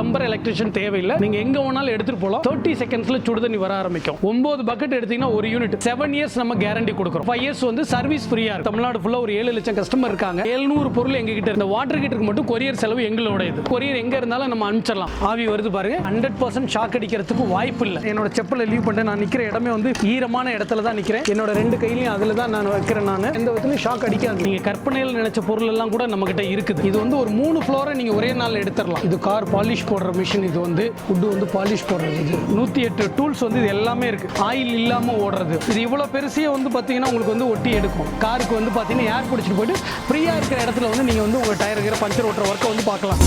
Plumber electrician தேவையில்லை. நீங்க எங்க வேணாலும் எடுத்துட்டு போலாம். 30 செகண்ட்ஸ்ல சுடு தண்ணி வர ஆரம்பிக்கும். 9 பக்கெட் எடுத்தீங்கன்னா ஒரு யூனிட் 7 இயர்ஸ் நம்ம கேரண்டி கொடுக்குறோம். 5 இயர்ஸ் வந்து சர்வீஸ் ஃப்ரீயா இருக்கு. தமிழ்நாடு ஃபுல்லா ஒரு 7 லட்சம் கஸ்டமர் இருக்காங்க. 700 பொருள் எங்க கிட்ட இந்த வாட்டர் ஹீட்டருக்கு மட்டும் கொரியர் செலவு எங்களோட இது. கொரியர் எங்க இருந்தாலும் நம்ம அனுப்பிச்சிடலாம். ஆவி வருது பாருங்க. 100% ஷாக் அடிக்கிறதுக்கு வாய்ப்பு இல்லை. என்னோட செப்பலை லீவ் பண்ணிட்டு நான் நிக்கிற இடமே வந்து ஈரமான இடத்துல தான் நிக்கிறேன். என்னோட 2 கையிலையும் அதுல தான் நான் வைக்கிறேன். நான் எந்த விதத்திலும் ஷாக் அடிக்காது. நீங்க கற்பனையில் நினைச்ச பொருள் எல்லாம் கூட நம்ம கிட்ட இருக்குது. இது வந்து ஒரு 3 ஃப்ளோரை நீங்க ஒரே நாள் எடுத்துடலாம். இது கார் பாலிஷ் போடுற மிஷின். இது வந்து வுட் வந்து பாலிஷ் போடுறது. இது 108 டூல்ஸ் வந்து இது எல்லாமே இருக்கு. ஆயில் இல்லாம ஓடுறது. இது இவ்வளவு பெருசியா வந்து பாத்தீங்கன்னா உங்களுக்கு வந்து ஒட்டி எடுக்கும். காருக்கு வந்து பாத்தீங்கன்னா ஏர் பிடிச்சிட்டு போயிட்டு ஃப்ரீயா இருக்கிற இடத்துல வந்து நீங்க வந்து உங்க டயர் இருக்கிற பஞ்சர் ஓட்டுற ஒர்க்கை வந்து பார்க்கலாம்.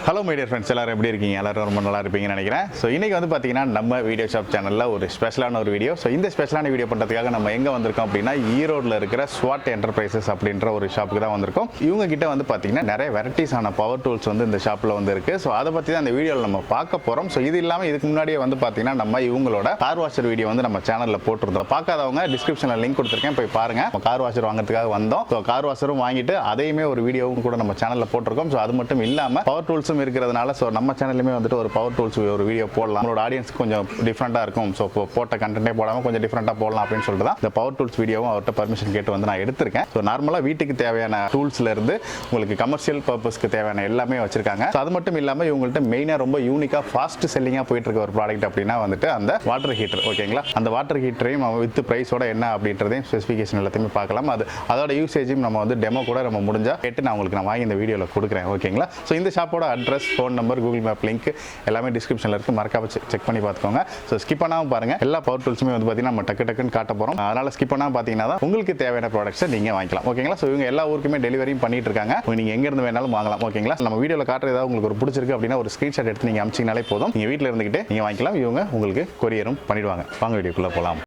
ஹலோ மை டியர் ஃப்ரெண்ட்ஸ், எல்லாரும் எப்படி இருக்கீங்க? எல்லாரும் ரொம்ப நல்லா இருப்பீங்கன்னு நினைக்கிறேன். ஸோ இன்றைக்கி வந்து பார்த்தீங்கன்னா நம்ம வீடியோ ஷாப் சேனலில் ஒரு ஸ்பெஷலான ஒரு வீடியோ. ஸோ இந்த ஸ்பெஷலான வீடியோ பண்ணுறதுக்காக நம்ம எங்கே வந்திருக்கோம் அப்படின்னா ஈரோடில் இருக்கிற SWOT என்டர்பிரைசஸ் அப்படின்ற ஒரு ஷாப்புக்கு தான் வந்திருக்கோம். இவங்க கிட்ட வந்து பார்த்தீங்கன்னா நிறைய வெரைட்டிஸான பவர் டூல்ஸ் வந்து இந்த ஷாப்பில் வந்து இருக்குது. ஸோ அதை பற்றி தான் இந்த வீடியோவில் நம்ம பார்க்க போகிறோம். ஸோ இது இல்லாமல் இதுக்கு முன்னாடியே வந்து பார்த்தீங்கன்னா நம்ம இவங்களோட கார் வாஷர் வீடியோ வந்து நம்ம சேனலில் போட்டிருந்தோம். பார்க்காதவங்க டிஸ்கிரிப்ஷனில் லிங்க் கொடுத்துருக்கேன், போய் பாருங்கள். நம்ம கார் வாஷர் வாங்குறதுக்காக வந்தோம். ஸோ கார் வாஷரும் வாங்கிட்டு அதையுமே ஒரு வீடியோவும் கூட நம்ம சேனலில் போட்டிருக்கோம். ஸோ அது மட்டும் இல்லாமல் பவர் டூல்ஸும் இருக்கிறதுனால ஸோ நம்ம சேனல்லையுமே வந்துட்டு ஒரு பவர் டூல்ஸ் ஒரு வீடியோ போடலாம். நம்மளோட ஆடியன்ஸ்க்கு கொஞ்சம் டிஃப்ரெண்ட்டாக இருக்கும். ஸோ போட்ட கண்டென்ட்டே போடாமல் கொஞ்சம் டிஃப்ரெண்ட்டாக போடலாம் அப்படின்னு சொல்லிட்டு தான் இந்த பவர் டூல்ஸ் வீடியோவும் அவர்கிட்ட பர்மிஷன் கேட்டு வந்து நான் எடுத்திருக்கேன். ஸோ நார்மலாக வீட்டுக்கு தேவையான டூல்ஸ்ல இருந்து உங்களுக்கு கமர்ஷியல் பர்பஸ்க்கு தேவையான எல்லாமே வச்சிருக்காங்க. ஸோ அது மட்டும் இல்லாமல் இவங்கள்ட்ட மெயினாக ரொம்ப யூனிக்காக ஃபாஸ்ட் செல்லிங்காக போயிட்டு இருக்க ஒரு ப்ராடக்ட் அப்படின்னா வந்துட்டு அந்த வாட்டர் ஹீட்டர். ஓகேங்களா, அந்த வாட்டர் ஹீட்டரையும் வித் ப்ரைஸோட என்ன அப்படின்றதையும் ஸ்பெசிஃபிகேஷன் எல்லாத்தையுமே பார்க்கலாம். அதோட யூசேஜும் நம்ம வந்து டெமோ கூட நம்ம முடிஞ்சா கேட்டு நான் உங்களுக்கு வாங்கி இந்த வீடியோவில் கொடுக்குறேன். ஓகேங்களா, ஸோ இந்த ஷாப்போட address, phone number, Google map link எல்லாமே டிஸ்கிரிப்ஷனில் இருக்குது. மறக்காம செக் பண்ணி பார்த்துக்கோங்க. ஸோ ஸ்கிப் பண்ணாமல் பாருங்கள். எல்லா பவர் டூல்ஸுமே வந்து பார்த்தீங்கன்னா நம்ம டக்குன்னு காட்ட போகிறோம். அதனால் ஸ்கிப் பண்ணாமல் பார்த்தீங்கன்னா தான் உங்களுக்கு தேவையான ப்ராடக்ட்ஸை நீங்கள் வாங்கிக்கலாம். ஓகேங்களா, ஸோ இவங்க எல்லா ஊருக்குமே டெலிவரியும் பண்ணிட்டு இருக்காங்க. நீங்கள் எங்கேருந்து வேணாலும் வாங்கலாம். ஓகேங்களா, நம்ம வீடியோவில் காட்டுற ஏதாவது உங்களுக்கு ஒரு பிடிச்சிருக்கு அப்படின்னா ஒரு ஸ்க்ரீன்ஷாட் எடுத்து நீங்கள் அமிச்சிங்கனாலே போதும். நீங்கள் வீட்டில் இருந்துக்கிட்டே நீங்கள் வாங்கிக்கலாம். இவங்க உங்களுக்கு கொரியரும் பண்ணிடுவாங்க. வாங்க வீடியோக்குள்ளே போகலாம்.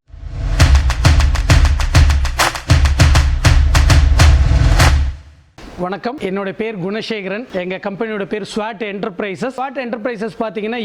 வணக்கம், என்னோட பேர் குணசேகரன். எங்க கம்பெனியோட பேர் SWOT என்டர்பிரைசஸ். SWOT என்டர்பிரைசஸ் பாத்தீங்கன்னா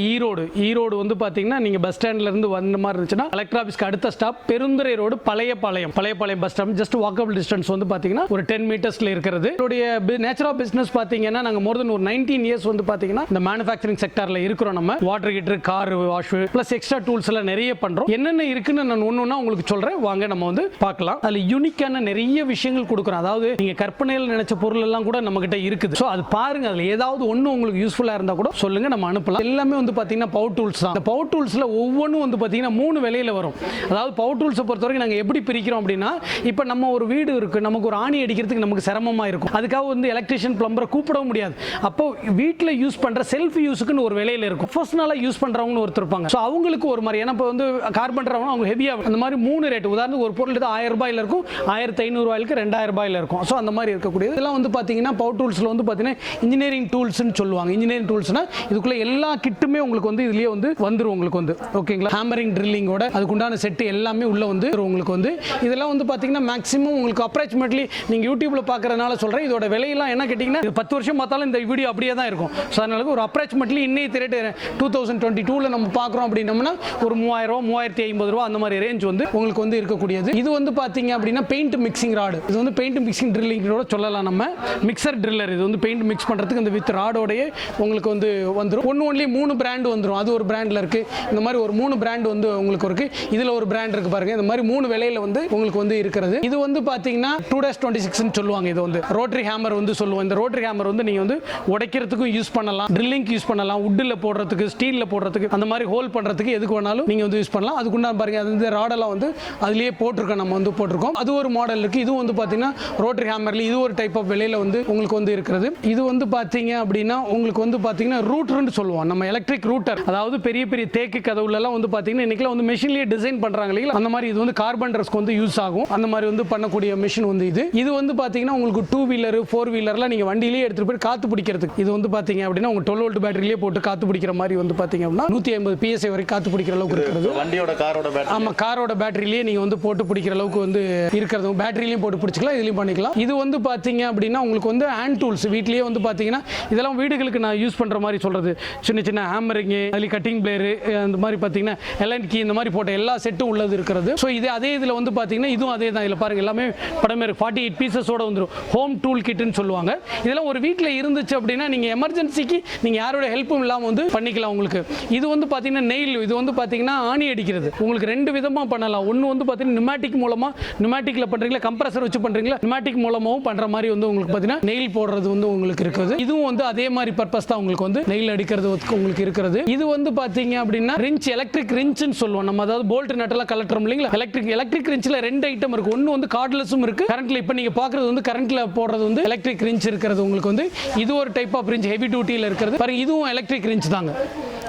ஈரோடு வந்து பாத்தீங்கன்னா நீங்க பஸ் ஸ்டாண்ட்ல இருந்து வந்த மாதிரி இருந்துச்சுன்னா கலெக்டர் ஆபீஸ்க்கு அடுத்த stop Perundurai road Palayapalayam bus stop. Just walkable distance வந்து பாத்தீங்கன்னா ஒரு 10 மீட்டர்ஸ்ல இருக்கிறது. என்னுடைய நேச்சர் ஆஃப் பிசினஸ் பாத்தீங்கன்னா நாங்க மோர் தென் ஒரு 19 இயர்ஸ் வந்து பாத்தீங்கன்னா இந்த மேனுஃபேக்சரிங் செக்டர்ல இருக்கிறோம். நம்ம water heater, car wash plus extra tools எல்லாம் நிறைய பண்றோம். என்னென்ன இருக்குன்னு நான் ஒன்னொன்னா உங்களுக்கு சொல்றேன். வாங்க நம்ம வந்து பார்க்கலாம். அதுல யூனிக்கான நிறைய விஷயங்கள் கொடுக்குறோம். அதாவது நீங்க கற்பனையில் நினைச்ச பொருள் எல்லாம் கூட நம்ம கிட்ட இருக்குது. சோ அது பாருங்க. அதுல ஏதாவது ஒண்ணு உங்களுக்கு யூஸ்ஃபுல்லா இருந்தா கூட சொல்லுங்க, நம்ம அனுப்பலாம். எல்லாமே வந்து பாத்தீங்கன்னா பவர் டூல்ஸ் தான். இந்த பவர் டூல்ஸ்ல ஒவ்வொன்றும் வந்து பாத்தீங்கன்னா 3 விலையில வரும். அதாவது பவர் டூல்ஸை பொறுத்தவரைக்கும் நாங்க எப்படி பிரிக்கிறோம் அப்படின்னா, இப்போ நம்ம ஒரு வீடு இருக்கு, நமக்கு ஒரு ஆணி அடிக்கிறதுக்கு நமக்கு சிரமமா இருக்கும். அதுக்காக வந்து எலக்ட்ரிஷியன் பிளம்பரை கூப்பிடவும் முடியாது. அப்போ வீட்டில் யூஸ் பண்ற செல்ஃப் யூஸுக்குன்னு ஒரு விலையில இருக்கும். ப்ரொஃபஷனலா யூஸ் பண்றவங்க ஒருத்தர் இருப்பாங்க. ஸோ அவங்களுக்கு ஒரு மாதிரி, ஏன்னா இப்போ வந்து கார்பெண்டர் அவங்க ஹெவியா அந்த மாதிரி 3 ரேட். உதாரணத்துக்கு ஒரு பொருள் 1000 ரூபாயில இருக்கும், 1500 ரூபாய்க்கு 2000 ரூபாயில இருக்கும். ஸோ அந்த மாதிரி இருக்கக்கூடியது இதெல்லாம் வந்து பாத்தீங்கன்னா பவர் டூல்ஸ்ல வந்து பாத்தீங்கன்னா இன்ஜினியரிங் டூல்ஸ்னு சொல்லுவாங்க. இன்ஜினியரிங் டூல்ஸ்னா இதுக்குள்ள எல்லா கிட்டுமே உங்களுக்கு வந்து இதுலயே வந்து வந்துரும். உங்களுக்கு வந்து ஓகேங்களா, ஹேமரிங் ட்ரில்லிங்கோட அதுக்குண்டான செட் எல்லாமே உள்ள வந்து உங்களுக்கு வந்து இதெல்லாம் வந்து பாத்தீங்கன்னா மேக்ஸிமம் உங்களுக்கு அப்ராக்சிமேட்லி நீங்க யூடியூப்ல பாக்குறதுனால சொல்றேன். இதோட விலையெல்லாம் என்ன கேட்டீங்கன்னா 10 வருஷம் பார்த்தாலும் இந்த வீடியோ அப்படியே தான் இருக்கும். ஸோ அதனால ஒரு அப்ராக்சிமேட்லி இன்னைக்கு ரேட் 2022ல நம்ம பார்க்குறோம் அப்படின்னம்னா ஒரு 3000 ரூபா 3050 ரூபா அந்த மாதிரி ரேஞ்ச் வந்து உங்களுக்கு வந்து இருக்கக்கூடியது. இது வந்து பாத்தீங்க அப்படின்னா பெயிண்ட் மிக்சிங் ராடு. இது வந்து பெயிண்ட் மிக்சிங் ட்ரில்லிங்கோட சொல்லலாம். நம்ம மிக்சர் ட்ரில்லர். இது வந்து பெயிண்ட் மிக்ஸ் பண்றதுக்கு இந்த வித் ராடோடயே உங்களுக்கு வந்து வந்துரும். ஒன்லி 3 பிராண்ட் வந்துரும். அது ஒரு பிராண்ட்ல இருக்கு. இந்த மாதிரி ஒரு 3 பிராண்ட் வந்து உங்களுக்கு இருக்கு. இதுல ஒரு பிராண்ட் இருக்கு பாருங்க. இந்த மாதிரி 3 விலையில வந்து உங்களுக்கு வந்து இருக்கிறது. இது வந்து பாத்தீங்கன்னா 2-26 ன்னு சொல்லுவாங்க. இது வந்து ரோட்டரி ஹேமர் வந்து சொல்லுவோம். இந்த ரோட்டரி ஹேமர் வந்து நீங்க வந்து உடைக்கிறதுக்கும் யூஸ் பண்ணலாம், ட்ரில்லிங்க்கு யூஸ் பண்ணலாம், வுட்ல போடுறதுக்கு, ஸ்டீல்ல போடுறதுக்கு, அந்த மாதிரி ஹோல் பண்றதுக்கு எதுக்கு வேணாலும் நீங்க வந்து யூஸ் பண்ணலாம். அதுக்குண்டா பாருங்க, அது இந்த ராடெல்லாம் வந்து அதுலயே போட்டிருக்கோம். நம்ம வந்து போட்டிருக்கோம். அது ஒரு மாடல் இருக்கு. இது வந்து பாத்தீங்கன்னா ரோட்டரி ஹேமர்ல இது ஒரு டைப் ஆஃப் விலையில விலையில வந்து உங்களுக்கு வந்து இருக்கிறது. இது வந்து பாத்தீங்க அப்படின்னா உங்களுக்கு வந்து பாத்தீங்கன்னா ரூட்டர்னு சொல்லுவோம். நம்ம எலக்ட்ரிக் ரூட்டர், அதாவது பெரிய பெரிய தேக்கு கதவுல எல்லாம் வந்து பாத்தீங்கன்னா இன்னைக்கு வந்து மெஷின்லயே டிசைன் பண்றாங்க இல்லையா, அந்த மாதிரி இது வந்து கார்பெண்டர்ஸ்க்கு வந்து யூஸ் ஆகும். அந்த மாதிரி வந்து பண்ணக்கூடிய மிஷின் வந்து இது வந்து பாத்தீங்கன்னா உங்களுக்கு 2 வீலர் 4 வீலர்லாம் நீங்க வண்டியிலேயே எடுத்துட்டு போய் காத்து பிடிக்கிறதுக்கு. இது வந்து பாத்தீங்க அப்படின்னா உங்க 12 வோல்ட் பேட்டரியிலேயே போட்டு காத்து பிடிக்கிற மாதிரி வந்து பாத்தீங்க அப்படின்னா 150 PSI வரைக்கும் காத்து பிடிக்கிற அளவுக்கு இருக்கிறது. வண்டியோட காரோட பேட்டரி, ஆமா, காரோட பேட்டரியிலேயே நீங்க வந்து போட்டு பிடிக்கிற அளவுக்கு வந்து இருக்கிறது. பேட்டரியிலையும் போட்டு பிடிச்சிக்கலாம், இதுலயும் பண்ணிக்கலாம். இது வந்து பாத்தீங்க அப்படின்னா உங்களுக்கு வந்து ஹேண்ட் டூல்ஸ் வீட்லயே வந்து பாத்தீங்கன்னா இதெல்லாம் வீடுகளுக்கு நான் யூஸ் பண்ற மாதிரி சொல்றது. சின்ன சின்ன ஹேமரிங், அதுல கட்டிங் பிளேயர், அந்த மாதிரி பாத்தீங்கன்னா எலன் கீ, இந்த மாதிரி போட்ட எல்லா செட்டும் உள்ளது இருக்கிறது. ஸோ இது அதே இதுல வந்து பாத்தீங்கன்னா இதுவும் அதே தான். இதுல பாருங்க எல்லாமே படமே 48 பீசஸோட வந்துடும். ஹோம் டூல் கிட்னு சொல்லுவாங்க. இதெல்லாம் ஒரு வீட்டில் இருந்துச்சு அப்படின்னா நீங்க எமர்ஜென்சிக்கு நீங்க யாரோட ஹெல்ப்பும் இல்லாம வந்து பண்ணிக்கலாம் உங்களுக்கு. இது வந்து பாத்தீங்கன்னா நெயில், இது வந்து பாத்தீங்கன்னா ஆணி அடிக்கிறது. உங்களுக்கு 2 விதமா பண்ணலாம். ஒன்னு வந்து பாத்தீங்கன்னா நியூமேட்டிக் மூலமா, நியூமேட்டிக்ல பண்றீங்களா, கம்ப்ரஸர் வச்சு பண்றீங்களா, நியூமேட்டிக் மூலமாவும் பண்ற மாதிரி வந்து உங்களுக்கு பாத்தீங்கன்னா நெயில் போடுறது வந்து உங்களுக்கு இருக்குது. இதுவும் வந்து அதே மாதிரி பர்பஸ் தான் உங்களுக்கு வந்து நெயில் அடிக்கிறது உங்களுக்கு இருக்கிறது. இது வந்து பாத்தீங்க அப்படின்னா ரிஞ்ச், எலக்ட்ரிக் ரிஞ்ச்னு சொல்லுவோம் நம்ம. அதாவது போல்ட் நட் எல்லாம் கலட்டுறோம் இல்லைங்களா, எலக்ட்ரிக் ரிஞ்ச்ல 2 ஐட்டம் இருக்கு. ஒன்னு வந்து கார்ட்லெஸும் இருக்கு, கரண்ட்ல இப்ப நீங்க பாக்குறது வந்து கரண்ட்ல போடுறது வந்து எலக்ட்ரிக் ரிஞ்ச் இருக்கிறது உங்களுக்கு வந்து. இது ஒரு டைப் ஆஃப் ரிஞ்ச், ஹெவி டியூட்டில இருக்கிறது பாருங்க. இதுவும் எலக்ட்ரிக் ரிஞ்ச் தாங்க,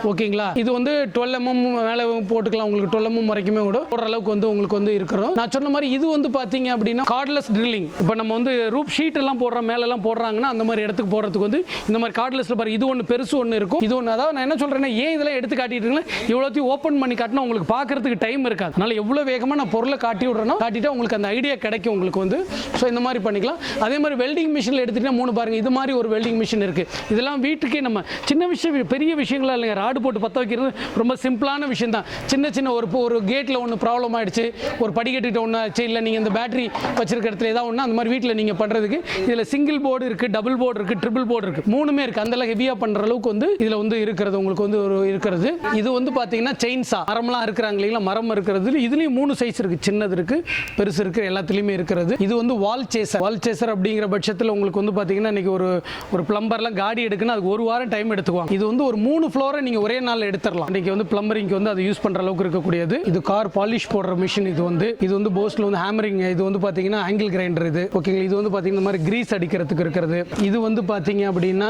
ஓகேங்களா. இது வந்து 12 mm மேலே போட்டுக்கலாம், உங்களுக்கு 12 mm வரைக்குமே கூட போடுற அளவுக்கு வந்து உங்களுக்கு வந்து இருக்கிறோம். நான் சொன்ன மாதிரி இது வந்து பாத்தீங்க அப்படின்னா கார்ட்லெஸ் ட்ரில்லிங். இப்போ நம்ம வந்து ரூப் ஷீட் எல்லாம் போடுற மேல எல்லாம் போடுறாங்கன்னா அந்த மாதிரி இடத்துக்கு போறதுக்கு வந்து இந்த மாதிரி கார்ட்லெஸ்ல பாருங்க. இது ஒன்று பெருசு ஒன்று இருக்கும், இது ஒன்று. அதாவது நான் என்ன சொல்றேன்னா, ஏன் இதெல்லாம் எடுத்து காட்டிட்டு இவ்வளோத்தையும் ஓப்பன் பண்ணி காட்டினா உங்களுக்கு பார்க்கறதுக்கு டைம் இருக்காது. அதனால எவ்வளவு வேகமா நான் பொருளை காட்டி விடுறேனோ காட்டிட்டா உங்களுக்கு அந்த ஐடியா கிடைக்கும் உங்களுக்கு வந்து. ஸோ இந்த மாதிரி பண்ணிக்கலாம். அதே மாதிரி வெல்டிங் மிஷினில் எடுத்துட்டா 3 பாருங்க, இது மாதிரி ஒரு வெல்டிங் மிஷின் இருக்கு. இதெல்லாம் வீட்டுக்கே நம்ம சின்ன விஷயம், பெரிய விஷயங்களா இல்லைங்க. ராடு போட்டு பற்ற வைக்கிறது ரொம்ப சிம்பிளான விஷயம் தான். சின்ன ஒரு கேட்ல ஒன்று ப்ராப்ளம் ஆயிடுச்சு, ஒரு படிக்கட்டுக்கிட்ட ஒன்று ஆச்சு, இல்லை நீங்கள் இந்த பேட்டரி வச்சிருக்க இடத்துல ஏதாவது ஒன்று அந்த மாதிரி வீட்டில் நீங்கள் பண்ணுறதுக்கு இதில் சிங்கிள் போர்டு இருக்கு, டபுள் போர்டு இருக்கு, ட்ரிபிள் போர்டு இருக்கு, 3மே இருக்கு. அந்த ஹெவியாக பண்ணுற அளவுக்கு வந்து இதில் வந்து இருக்கிறது உங்களுக்கு வந்து ஒரு இருக்கிறது. இது வந்து பார்த்தீங்கன்னா செயின்சா, மரம்லாம் இருக்கிறாங்க இல்லைங்களா, மரம் இருக்கிறது. இதுலேயும் 3 சைஸ் இருக்கு, சின்னது இருக்கு, பெருசு இருக்கு, எல்லாத்துலேயுமே இருக்கிறது. இது வந்து வால் சேசர் அப்படிங்கிற பட்சத்தில் உங்களுக்கு வந்து பார்த்தீங்கன்னா இன்னைக்கு ஒரு பிளம்பர்லாம் காடி எடுக்குன்னா அதுக்கு 1 வாரம் டைம் எடுத்துக்குவாங்க. இது வந்து ஒரு 3 ஃப்ளோரை நீங்கள் ஒரே நாளில் எடுத்துடலாம். இன்னைக்கு வந்து பிளம்பரிங்க்கு வந்து அதை யூஸ் பண்ணுற அளவுக்கு இருக்கக்கூடியது. இது கார் பாலிஷ் போடுற மிஷின். இது வந்து போஸ்ட்ல வந்து ஹேமரிங். இது வந்து பார்த்தீங்கன்னா ஆங்கிள் கிரைண்டர். இது ஓகேங்களா. இது வந்து பார்த்தீங்கன்னா இந்த மாதிரி கிரீஸ் அடிக்கிறதுக்கு இருக்கிறது. இது வந்து பார்த்தீங்க அப்படின்னா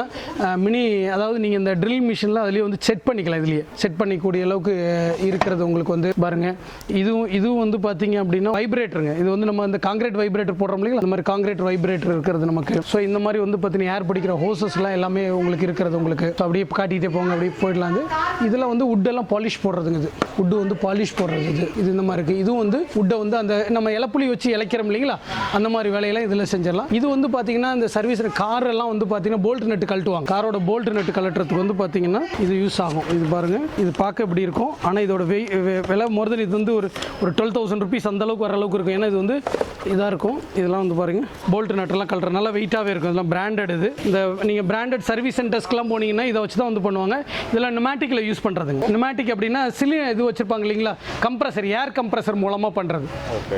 மினி, அதாவது நீங்கள் இந்த ட்ரில் மிஷினில் அதுலேயே வந்து செட் பண்ணிக்கலாம், இதுலேயே செட் பண்ணிக்கூடிய அளவுக்கு இருக்கிறது உங்களுக்கு வந்து பாருங்க. இதுவும் வந்து பார்த்தீங்க அப்படின்னா வைப்ரேட்டருங்க. இது வந்து நம்ம இந்த காங்கிரீட் வைப்ரேட்டர் போடுறோம் இல்லைங்களா, அந்த மாதிரி காங்கிரீட் வைப்ரேட்டர் இருக்கிறது நமக்கு. ஸோ இந்த மாதிரி வந்து பார்த்தீங்கன்னா ஏர் பிடிக்கிற ஹோசஸ்லாம் எல்லாமே உங்களுக்கு இருக்கிறது உங்களுக்கு. ஸோ அப்படியே காட்டிகிட்டே போங்க, அப்படியே போயிடலாம். இதில் வந்து உட்டெல்லாம் பாலிஷ் போடுறதுங்க. இது உட்டு வந்து பாலிஷ் போடுறது. இது இந்த மாதிரி இருக்குது. இதுவும் வந்து உட்டை வந்து அந்த நம்ம இலப்புளி வச்சு இலைக்கிறோம் இல்லைங்களா, அந்த மாதிரி வேலையெல்லாம் இதில் செஞ்சிடலாம். இது வந்து பார்த்தீங்கன்னா இந்த சர்வீஸ் கார் எல்லாம் வந்து பார்த்தீங்கன்னா போல்ட் நட்டு கழட்டுவாங்க. காரோட போல்ட் நட்டு கழட்டுறதுக்கு வந்து பார்த்தீங்கன்னா இது யூஸ் ஆகும். இது பாருங்க, இது பார்க்க எப்படி இருக்கும், ஆனால் இதோட விலை மோர் தென் இது வந்து ஒரு 12,000 rupees அந்த அளவுக்கு வர அளவுக்கு இருக்கும். ஏன்னா இது வந்து இதாக இருக்கும். இதெல்லாம் வந்து பாருங்க போல்ட் நட்டெல்லாம் கழட்டுற நல்லா வெயிட்டாகவே இருக்கும். இதெல்லாம் பிராண்டட். இது இந்த நீங்கள் பிராண்டட் சர்வீஸ் சென்டர்ஸ்க்குலாம் போனீங்கன்னா இதை வச்சு தான் வந்து பண்ணுவாங்க. இதெல்லாம் நியூமேட்டிக்கில் யூஸ் பண்ணுறதுங்க. நியூமேட்டிக் அப்படின்னா இது வச்சிருப்பாங்க இல்லைங்களா, கம்ப்ரஸர், ஏர் கம்ப்ரஸர் மூலமாக பண்ணுறது.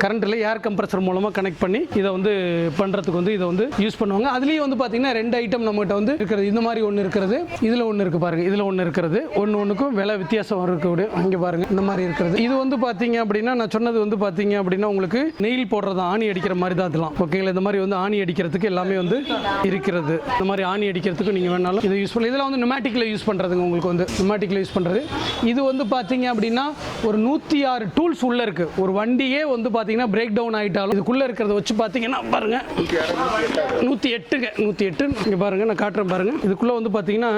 கரண்ட்டில் ஏர் கம்ப்ரஸர் மூலமாக கனெக்ட் பண்ணி இதை வந்து பண்ணுறதுக்கு வந்து இதை வந்து யூஸ் பண்ணுவாங்க. அதுலேயும் வந்து பார்த்தீங்கன்னா 2 ஐட்டம் நம்மகிட்ட வந்து இருக்கிறது. இந்த மாதிரி ஒன்று இருக்கிறது, இதில் ஒன்று இருக்குது பாருங்க, இதில் ஒன்று இருக்கிறது. ஒன்றுக்கும் விலை வித்தியாசம் இருக்கக்கூடிய அங்கே பாருங்க, இந்த மாதிரி இருக்கிறது. இது வந்து பார்த்தீங்க அப்படின்னா நான் சொன்னது வந்து பார்த்தீங்க அப்படின்னா உங்களுக்கு நெயில் போடுறது, ஆணி அடிக்கிற மாதிரி தான் அதெல்லாம், ஓகேங்களா. இந்த மாதிரி வந்து ஆணி அடிக்கிறதுக்கு எல்லாமே வந்து இருக்கிறது. இந்த மாதிரி ஆணி அடிக்கிறதுக்கு நீங்கள் வேணாலும் இதை யூஸ் பண்ணலாம். இதெல்லாம் வந்து நியூமேட்டிக்கில் யூஸ் பண்ணுறதுங்க உங்களுக்கு வந்து நியூமேட்டிக்கில் யூஸ் பண்ணுறது. இது வந்து பார்த்தீங்க அப்படின்னா ஒரு 106 டூல்ஸ் உள்ள இருக்கு. ஒரு வண்டியே வந்து பார்த்தீங்கன்னா பிரேக் டவுன் ஆகிட்டாலும் இதுக்குள்ளே இருக்கிறத வச்சு பார்த்தீங்கன்னா பாருங்க 108 இங்கே பாருங்க, நான் காட்டுறேன் பாருங்க. இதுக்குள்ளே வந்து பார்த்தீங்கன்னா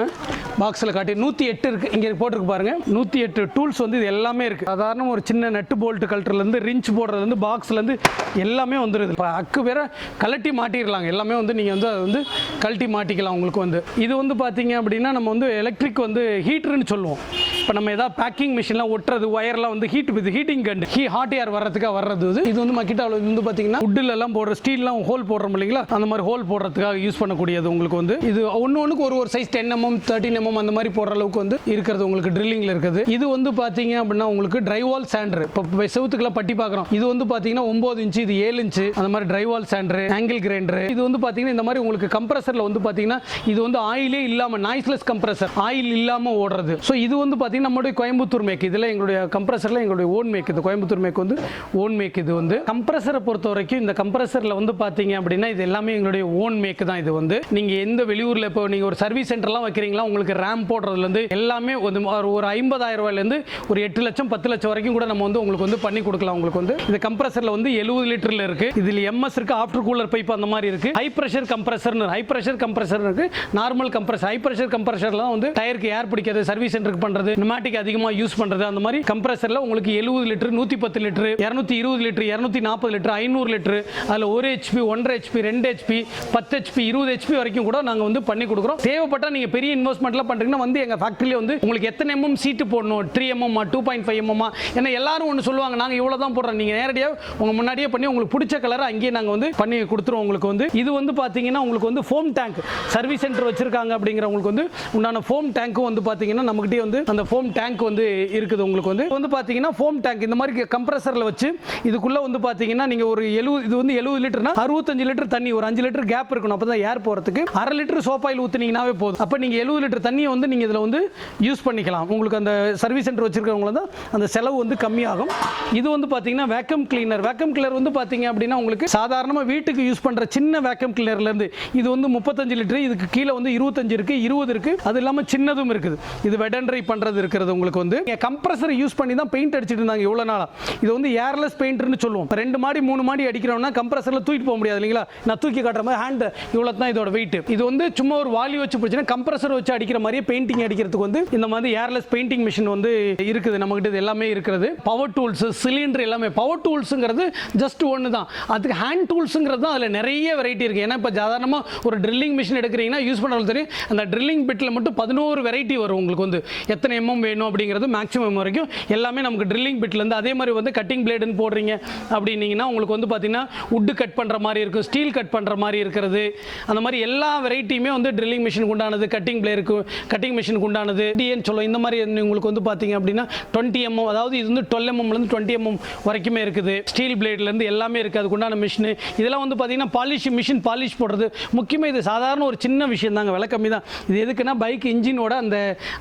பாக்ஸில் காட்டி 108 இருக்கு, இங்கே போட்டிருக்கு பாருங்க. 108 டூல்ஸ் வந்து இது எல்லாமே இருக்கு. சாதாரண ஒரு சின்ன நட்டு போல்ட் கழட்டுறதுலேருந்து ரிஞ்ச் போடுறதுலேருந்து பாக்ஸ்லேருந்து எல்லாமே வந்துடுது. இப்போ அக்கு வேற கழட்டி மாட்டிடலாங்க. எல்லாமே வந்து நீங்கள் வந்து அதை வந்து கழட்டி மாட்டிக்கலாம் உங்களுக்கு வந்து. இது வந்து பார்த்தீங்க அப்படின்னா நம்ம வந்து எலக்ட்ரிக் வந்து ஹீட்டர்னு சொல்லுவோம். இப்போ நம்ம ஏதாவது பேக்கிங் மிஷின்லாம் ஒட்டுறது, ஒயர்லாம் வந்து ஹீட்டிங் கன், ஹாட் ஏர் வர்றதுக்காக வர்றது. இது வந்து மக்கிட்டாவில் வந்து பார்த்தீங்கன்னா உட்டிலெல்லாம் போடுற ஸ்டீல்லாம் ஹோல் போடுறோம் இல்லைங்களா, அந்த மாதிரி ஹோல் போடுறதுக்காக யூஸ் பண்ணக்கூடியது உங்களுக்கு வந்து. இது ஒன்றுக்கு ஒரு சைஸ் 10 mm 13 mm அந்த மாதிரி போடுற அளவுக்கு வந்து இருக்கிறது உங்களுக்கு ட்ரில்லிங்கில் இருக்குது. இது வந்து பார்த்தீங்க அப்படின்னா உங்களுக்கு ட்ரைவால் சாண்டர். இப்போ செவுத்துக்கெல்லாம் பட்டி பார்க்குறோம். இது வந்து பார்த்தீங்கன்னா 9 இன்ச்சு, இது 7 இன்ச்சு, அந்த மாதிரி ட்ரைவால் சாண்டர், ஆங்கிள் கிரைண்டர். இது வந்து பார்த்தீங்கன்னா இந்த மாதிரி உங்களுக்கு கம்ப்ரஸரில் வந்து பார்த்தீங்கன்னா இது வந்து ஆயிலே இல்லாமல் நாய்ஸ்லெஸ் கம்ப்ரஸர், ஆயில் இல்லாமல் ஓடுறது. ஸோ இது வந்து பார்த்தீங்கன்னா பார்த்தீங்கன்னா நம்மளுடைய கோயம்புத்தூர் மேக். இதில் எங்களுடைய கம்ப்ரஸரில் எங்களுடைய ஓன் மேக். இது கோயம்புத்தூர் மேக் வந்து ஓன் மேக். இது வந்து கம்ப்ரஸரை பொறுத்த வரைக்கும் இந்த கம்ப்ரஸரில் வந்து பார்த்தீங்க அப்படின்னா இது எல்லாமே எங்களுடைய ஓன் மேக் தான். இது வந்து நீங்கள் எந்த வெளியூரில் இப்போ நீங்கள் ஒரு சர்வீஸ் சென்டர்லாம் வைக்கிறீங்களா, உங்களுக்கு ரேம் போடுறதுலேருந்து எல்லாமே ஒரு 50,000 ரூபாயிலேருந்து ஒரு 8 லட்சம் 10 லட்சம் வரைக்கும் கூட நம்ம வந்து உங்களுக்கு வந்து பண்ணி கொடுக்கலாம். உங்களுக்கு வந்து இந்த கம்ப்ரஸரில் வந்து 70 லிட்டரில் இருக்குது. இதில் எம்எஸ் இருக்குது, ஆஃப்டர் கூலர் பைப் அந்த மாதிரி இருக்குது. ஹை ப்ரெஷர் கம்ப்ரஸர்னு ஹை ப்ரெஷர் கம்ப்ரஸர் இருக்குது, நார்மல் கம்ப்ரஸர். ஹை ப்ரெஷர் கம்ப்ரஸர்லாம் வந்து டயருக்கு ஏர் பிடிக்கிறது, சர்வீஸ் சென்டருக்கு பண்ணுறது, நியூமேட்டிக் அதிகமாக யூஸ் பண்ணுறது. அந்த மாதிரி கம்ப்ரஸரில் உங்களுக்கு 70 litre, 110 litre, 220 litre, 240 litre, 500 litre, அதில் 1 HP, 1.5 HP, 2 HP, 10 HP, 20 HP வரைக்கும் கூட நாங்கள் வந்து பண்ணி கொடுக்குறோம். தேவைப்பட்டால் நீங்கள் பெரிய இன்வெஸ்ட்மெண்ட்லாம் பண்ணுறீங்கன்னா வந்து எங்கள் ஃபேக்ட்ரியிலே வந்து உங்களுக்கு எத்தனை mm சீட்டு போடணும், 3 mm 2.5 mm, ஏன்னா எல்லாரும் ஒன்று சொல்லுவாங்க, நாங்கள் இவ்வளோ தான் போடுறோம். நீங்கள் நேரடியாக உங்கள் முன்னாடியே பண்ணி உங்களுக்கு பிடிச்ச கலரை அங்கேயே நாங்கள் வந்து பண்ணி கொடுத்துருவோம். உங்களுக்கு வந்து இது வந்து பார்த்தீங்கன்னா உங்களுக்கு வந்து ஃபோம் டேங்க் சர்வீஸ் சென்டர் வச்சிருக்காங்க அப்படிங்கிறவங்களுக்கு வந்து உண்டான ஃபோம் டேங்க்கும் வந்து பார்த்தீங்கன்னா நம்மகிட்டே வந்து அந்த ஃபோம் டேங்க் வந்து இருக்குது. உங்களுக்கு வந்து பார்த்தீங்கன்னா ஃபோம் டேங்க் இந்த மாதிரி கம்ப்ரஸரில் வச்சு இதுக்குள்ளே வந்து பார்த்தீங்கன்னா நீங்கள் ஒரு 70, இது வந்து 70 லிட்டர்னா 65 லிட்டர் தண்ணி, ஒரு 5 லிட்டர் கேப் இருக்கணும். அப்போ தான் ஏர் போகிறதுக்கு 1/2 லிட்டர் சோப் ஆயில் ஊற்றினீங்கன்னாவே போதும். அப்போ நீங்கள் 70 லிட்டர் தண்ணியை வந்து நீங்கள் இதில் வந்து யூஸ் பண்ணிக்கலாம். உங்களுக்கு அந்த சர்வீஸ் சென்டர் வச்சிருக்கிறவங்கள தான் அந்த செலவு வந்து கம்மியாகும். இது வந்து பார்த்தீங்கன்னா வேக்கம் கிளீனர். வேக்கம் கிளீனர் வந்து பார்த்தீங்க அப்படின்னா உங்களுக்கு சாதாரணமாக வீட்டுக்கு யூஸ் பண்ணுற சின்ன வேக்கம் கிளீனர்லேருந்து இது வந்து 35 லிட்டர், இதுக்கு கீழே வந்து 25 இருக்குது, 20 இருக்குது, அது இல்லாமல் சின்னதும் இருக்குது. இது வெட் அண்ட் ட்ரை பண்ணுறது இருக்கிறது. உங்களுக்கு வந்து கம்ப்ரஸர் யூஸ் பண்ணி தான் பெயிண்ட் அடிச்சிட்டு இருந்தாங்க இவ்வளோ நாளாக. இது வந்து ஏர்லெஸ் பெயிண்ட்னு சொல்லுவோம். 2 மாடி 3 மாடி அடிக்கிறோம்னா கம்ப்ரஸரில் தூக்கிட்டு போக முடியாது இல்லைங்களா. நான் தூக்கி காட்டுற மாதிரி ஹேண்ட் இவ்வளோ தான் இதோட வெயிட். இது வந்து சும்மா ஒரு வாலி வச்சு பிடிச்சினா கம்ப்ரஸர் வச்சு அடிக்கிற மாதிரியே பெயிண்டிங் அடிக்கிறதுக்கு வந்து இந்த மாதிரி ஏர்லெஸ் பெயிண்டிங் மிஷின் வந்து இருக்குது நம்மகிட்ட. இது எல்லாமே இருக்கிறது. பவர் டூல்ஸ், சிலிண்டர் எல்லாமே. பவர் டூல்ஸுங்கிறது ஜஸ்ட் ஒன்று தான். அதுக்கு ஹேண்ட் டூல்ஸுங்கிறது தான் அதில் நிறைய வெரைட்டி இருக்குது. ஏன்னா இப்போ சாதாரணமாக ஒரு ட்ரில்லிங் மிஷின் எடுக்கிறீங்கன்னா யூஸ் பண்ணுறது தெரியும், அந்த ட்ரில்லிங் பிட்டில் மட்டும் 11 வெரைட்டி வரும். உங்களுக்கு வந்து எத்தனை mm வேணும் அப்படிங்கிறது மேக்ஸிமம் வரைக்கும் எல்லாமே நமக்கு ட்ரில்லிங் பிட்லேருந்து. அதே மாதிரி வந்து கட்டிங் பிளேடுன்னு போடுறீங்க அப்படின்னீங்கன்னா உங்களுக்கு வந்து பார்த்தீங்கன்னா உட்டு கட் பண்ணுற மாதிரி இருக்கும், ஸ்டீல் கட் பண்ணுற மாதிரி இருக்கிறது. அந்த மாதிரி எல்லா வெரைட்டியுமே வந்து ட்ரில்லிங் மிஷினுக்கு உண்டானது, கட்டிங் பிளேருக்கு கட்டிங் மிஷினுக்கு உண்டானது, டிஎன்னு சொல்லுவோம். இந்த மாதிரி உங்களுக்கு வந்து பார்த்தீங்க அப்படின்னா 20 mm, அதாவது இது வந்து 12 mmலேருந்து 20 mm வரைக்குமே இருக்குது. ஸ்டீல் பிளேட்லேருந்து எல்லாமே இருக்குது அதுக்கு உண்டான மிஷின். இதெல்லாம் வந்து பார்த்தீங்கன்னா பாலிஷ் மிஷின், பாலிஷ் போடுறது. முக்கியமாக இது சாதாரண ஒரு சின்ன விஷயம் தாங்க, விலை கம்மி தான். இது எதுக்குன்னா பைக் இன்ஜினோட